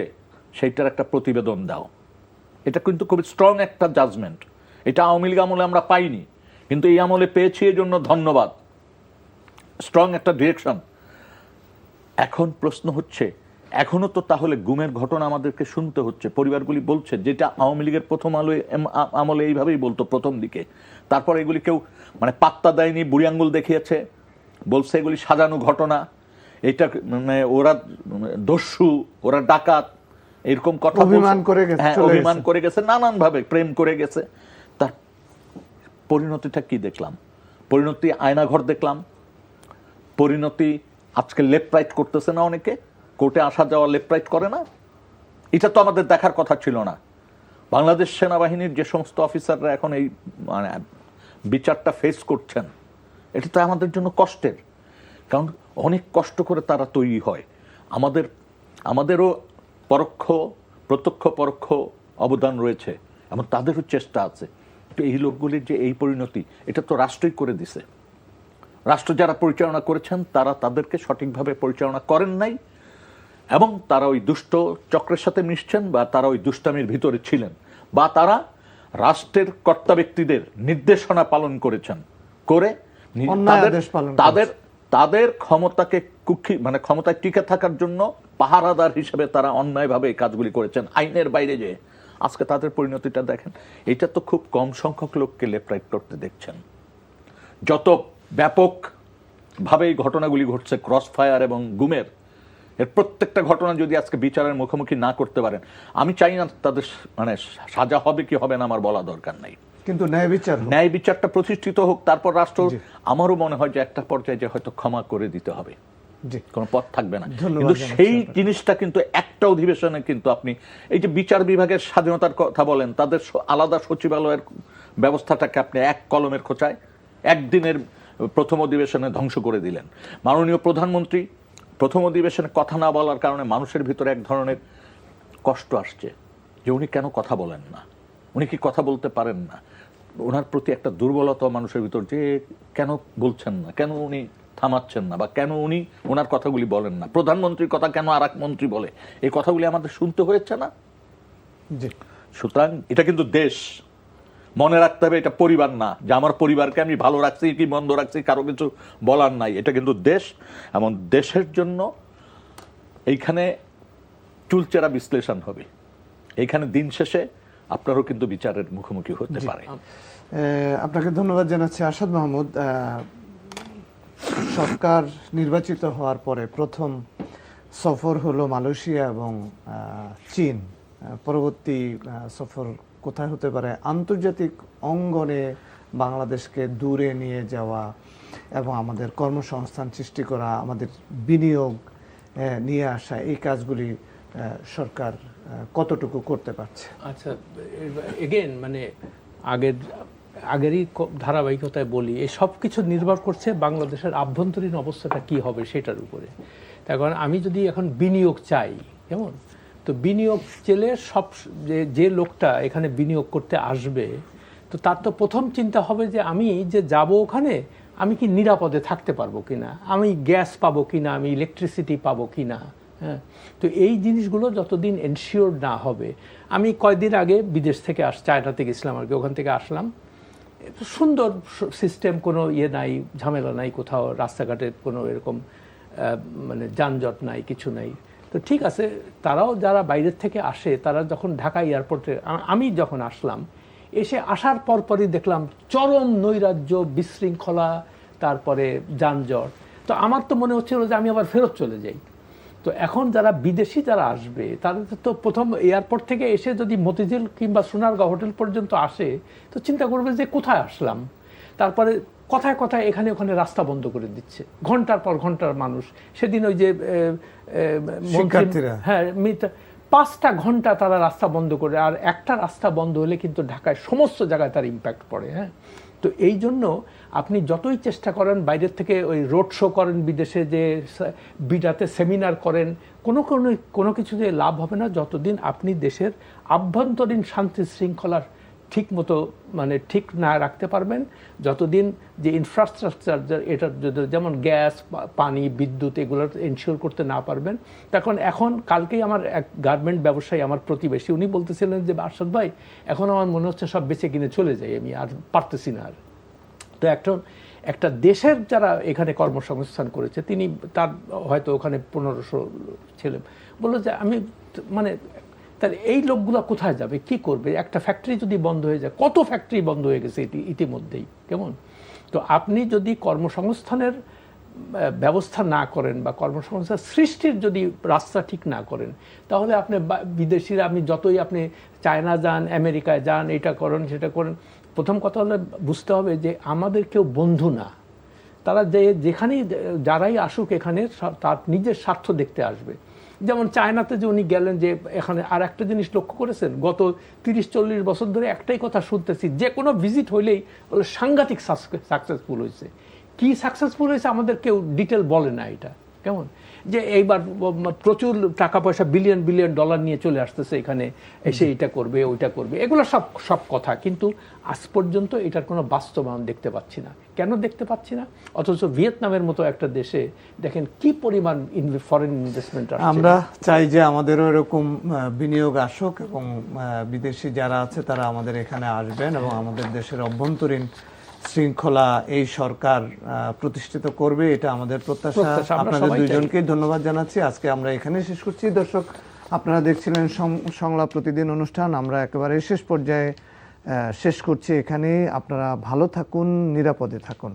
সেইটার একটা প্রতিবেদন দাও। এটা কিন্তু খুব স্ট্রং একটা জাজমেন্ট। এটা আওয়ামী লীগ আমলে আমরা পাইনি, কিন্তু এই আমলে পেয়েছি, এই জন্য ধন্যবাদ। স্ট্রং একটা ডিরেকশন। এখন প্রশ্ন হচ্ছে, এখনো তো তাহলে গুমের ঘটনা আমাদেরকে শুনতে হচ্ছে, পরিবারগুলি বলছে, যেটা আওয়ামী লীগের প্রথম আমলে এইভাবেই বলতো প্রথম দিকে, তারপর এগুলি কেউ পাত্তা দেয়নি, বুড়ি আঙ্গুল দেখিয়েছে, বলছে এগুলি সাজানো ঘটনা, এটা ওরা দস্যু, ওরা ডাকাত, এরকম কথা অভিমান করে গেছে, হ্যাঁ, অভিমান করে গেছে, নানান ভাবে প্রেম করে গেছে। তার পরিণতিটা কি দেখলাম? পরিণতি আয়নাঘর দেখলাম, পরিণতি আজকে লেফট রাইট করতেছে না, অনেকে কোর্টে আসা যাওয়া লেফট রাইট করে না। এটা তো আমাদের দেখার কথা ছিল না। বাংলাদেশ সেনাবাহিনীর যে সমস্ত অফিসাররা এখন এই বিচারটা ফেস করছেন, এটা তো আমাদের জন্য কষ্টের, কারণ অনেক কষ্ট করে তারা তৈরি হয়। আমাদেরও প্রত্যক্ষ পরোক্ষ অবদান রয়েছে, এবং তাদেরও চেষ্টা আছে। তো এই লোকগুলির যে এই পরিণতি, এটা তো রাষ্ট্রই করে দিছে। রাষ্ট্র যারা পরিচালনা করেছেন তারা তাদেরকে সঠিকভাবে পরিচালনা করেন নাই, এবং তারা ওই দুষ্ট চক্রের সাথে মিশছেন, বা তারা ওই দুষ্টামির ভিতরে ছিলেন, বা তারা রাষ্ট্রের কর্তা ব্যক্তিদের নির্দেশনা পালন করেছেন, করে তাদের ক্ষমতাকে ক্ষমতায় টিকে থাকার জন্য পাহারাদার হিসেবে তারা অন্যায়ভাবে এই কাজগুলি করেছেন, আইনের বাইরে যে। আজকে তাদের পরিণতিটা দেখেন। এটা তো খুব কম সংখ্যক লোককে লেফট রাইট করতে দেখছেন। যত ব্যাপক ভাবে এই ঘটনাগুলি ঘটছে, ক্রস ফায়ার এবং গুমের, এর প্রত্যেকটা ঘটনা যদি আজকে বিচারের মুখোমুখি না করতে পারেন, আমি চাই না তাদের সাজা হবে কি হবে না আমার বলা দরকার নাই, কিন্তু ন্যায় বিচারটা প্রতিষ্ঠিত হোক, তারপর রাষ্ট্র, আমারও মনে হয় যে একটা পর্যায়ে যে হয়তো ক্ষমা করে দিতে হবে, কোনো পথ থাকবে না। কিন্তু সেই জিনিসটা কিন্তু একটা অধিবেশনে কিন্তু আপনি এই যে বিচার বিভাগের স্বাধীনতার কথা বলেন, তাদের আলাদা সচিবালয়ের ব্যবস্থাটাকে আপনি এক কলমের খোঁচায় একদিনের প্রথম অধিবেশনে ধ্বংস করে দিলেন। মাননীয় প্রধানমন্ত্রী প্রথম অধিবেশনে কথা না বলার কারণে মানুষের ভিতরে এক ধরনের কষ্ট আসছে যে উনি কেন কথা বলেন না, উনি কি কথা বলতে পারেন না, ওনার প্রতি একটা দুর্বলতা মানুষের ভিতর, যে কেন বলছেন না, কেন উনি থামাচ্ছেন না, বা কেন উনি ওনার কথাগুলি বলেন না, প্রধানমন্ত্রীর কথা কেন আর এক মন্ত্রী বলে, এই কথাগুলি আমাদের শুনতে হয়েছে না। সুতরাং এটা কিন্তু দেশ, মনে রাখতে হবে, এটা পরিবার না যে আমার পরিবারকে আমি ভালো রাখছি কি মন্দ রাখছি কারো কিছু বলার নাই। এটা কিন্তু দেশ, এবং দেশের জন্য এইখানে চুলচেরা বিশ্লেষণ হবে। এইখানে দিন শেষে আপনারও কিন্তু বিচারের মুখোমুখি হতে পারে। আপনাকে ধন্যবাদ জানাচ্ছি আসাদ মাহমুদ। সরকার নির্বাচিত হওয়ার পরে প্রথম সফর হলো মালয়েশিয়া এবং চীন। পরবর্তী সফর কোথায় হতে পারে? আন্তর্জাতিক অঙ্গনে বাংলাদেশকে দূরে নিয়ে যাওয়া এবং আমাদের কর্মসংস্থান সৃষ্টি করা, আমাদের বিনিয়োগ নিয়ে আসা, এই কাজগুলি সরকার কতটুকু করতে পারছে? আচ্ছা, এগেন মানে আগেরই ধারাবাহিকতায় বলি, এই সব কিছু নির্ভর করছে বাংলাদেশের আভ্যন্তরীণ অবস্থাটা কি হবে সেটার উপরে। তার কারণ আমি যদি এখন বিনিয়োগ চাই, কেমন, তো বিনিয়োগ চেলে সব যে লোকটা এখানে বিনিয়োগ করতে আসবে, তো তার তো প্রথম চিন্তা হবে যে আমি যে যাব ওখানে আমি কি নিরাপদে থাকতে পারবো কিনা, আমি গ্যাস পাবো কিনা, আমি ইলেকট্রিসিটি পাবো কিনা। হ্যাঁ, তো এই জিনিসগুলো যতদিন এনশিওর না হবে। আমি কয়েকদিন আগে বিদেশ থেকে চায়নাতে গেছিলাম আর কি, ওখান থেকে আসলাম, সুন্দর সিস্টেম, কোনো ইয়ে নাই, ঝামেলা নাই, কোথাও রাস্তাঘাটে কোনো এরকম মানে যানজট নাই, কিছু নাই। তো ঠিক আছে, তারাও যারা বাইরের থেকে আসে তারা যখন ঢাকা এয়ারপোর্টে, আমি যখন আসলাম, এসে আসার পরপরই দেখলাম চরম নৈরাজ্য, বিশৃঙ্খলা, তারপরে যানজট। তো আমার তো মনে হচ্ছিল যে আমি আবার ফেরত চলে যাই। তো এখন যারা বিদেশি যারা আসবে তাদের তো প্রথম এয়ারপোর্ট থেকে এসে যদি মতিঝিল কিংবা সোনারগাঁও হোটেল পর্যন্ত আসে, তো চিন্তা করবে যে কোথায় আসলাম। তারপরে কথায় কথায় এখানে ওখানে রাস্তা বন্ধ করে দিচ্ছে, ঘন্টার পর ঘন্টার মানুষ। সেদিন ওই যে হ্যাঁ 5টা ঘন্টা তারা রাস্তা বন্ধ করে, আর একটা রাস্তা বন্ধ হলে কিন্তু ঢাকায় সমস্ত জায়গায় তার ইম্প্যাক্ট পড়ে। হ্যাঁ, তো এই জন্য আপনি যতই চেষ্টা করেন বাইরের থেকে ওই রোড শো করেন, বিদেশে যে বিডাতে সেমিনার করেন, কোনো কিছুতে লাভ হবে না যতদিন আপনি দেশের আভ্যন্তরীণ শান্তি শৃঙ্খলা ঠিক মতো মানে ঠিক না রাখতে পারবেন, যতদিন যে ইনফ্রাস্ট্রাকচার এটা যেমন গ্যাস, পানি, বিদ্যুৎ এগুলো এনশিওর করতে না পারবেন। এখন কালকেই আমার এক গার্মেন্ট ব্যবসায়ী, আমার প্রতিবেশী, উনি বলতেছিলেন যে আরশাদ ভাই, এখন আমার মনে হচ্ছে সব বেচে কিনে চলে যাই, আমি আর পারতেছি না আর। তো একটা দেশের যারা এখানে কর্মসংস্থান করেছে, তিনি তার হয়তো ওখানে 1500 ছেলে বললো যে আমি মানে, তাহলে এই লোকগুলো কোথায় যাবে, কি করবে? একটা ফ্যাক্টরি যদি বন্ধ হয়ে যায়, কত ফ্যাক্টরি বন্ধ হয়ে গেছে ইতিমধ্যেই, কেমন। তো আপনি যদি কর্মসংস্থানের ব্যবস্থা না করেন বা কর্মসংস্থান সৃষ্টির যদি রাস্তা ঠিক না করেন, তাহলে আপনি বিদেশিরা, আপনি যতই আপনি চায়না যান, আমেরিকায় যান, এটা করেন সেটা করেন, প্রথম কথা হলে বুঝতে হবে যে আমাদের কেউ বন্ধু না। তারা যেখানেই যারাই আসুক এখানে তার নিজের স্বার্থ দেখতে আসবে। যেমন চায়নাতে যে উনি গেলেন, যে এখানে আর একটা জিনিস লক্ষ্য করেছেন, গত 30-40 বছর ধরে একটাই কথা শুনতেছি, যে কোনো ভিজিট হইলেই সাংঘাতিক সাকসেসফুল হয়েছে। কি সাকসেসফুল হয়েছে আমাদের কেউ ডিটেল বলে না এটা, কেমন, যে এইবার প্রচুর টাকা পয়সা বিলিয়ন বিলিয়ন ডলার নিয়ে চলে আসতেছে এখানে, এসে এটা করবে ওইটা করবে, এগুলো সব কথা, কিন্তু আজ পর্যন্ত এটার কোনো বাস্তবায়ন দেখতে পাচ্ছি না। কেন দেখতে পাচ্ছি না? অথচ ভিয়েতনামের মতো একটা দেশে দেখেন কি পরিমাণ ফরেন ইনভেস্টমেন্ট আসছে। আমরা চাই যে আমাদেরও এরকম বিনিয়োগ আসুক এবং বিদেশি যারা আছে তারা আমাদের এখানে আসবেন এবং আমাদের দেশের অভ্যন্তরীণ শৃঙ্খলা এই সরকার প্রতিষ্ঠিত করবে, এটা আমাদের প্রত্যাশা। আপনাদের দুইজনকে ধন্যবাদ জানাচ্ছি। আজকে আমরা এখানে শেষ করছি। দর্শক, আপনারা দেখছিলেন সংলাপ প্রতিদিন অনুষ্ঠান। আমরা একেবারে শেষ পর্যায়ে শেষ করছি এখানে। আপনারা ভালো থাকুন, নিরাপদে থাকুন।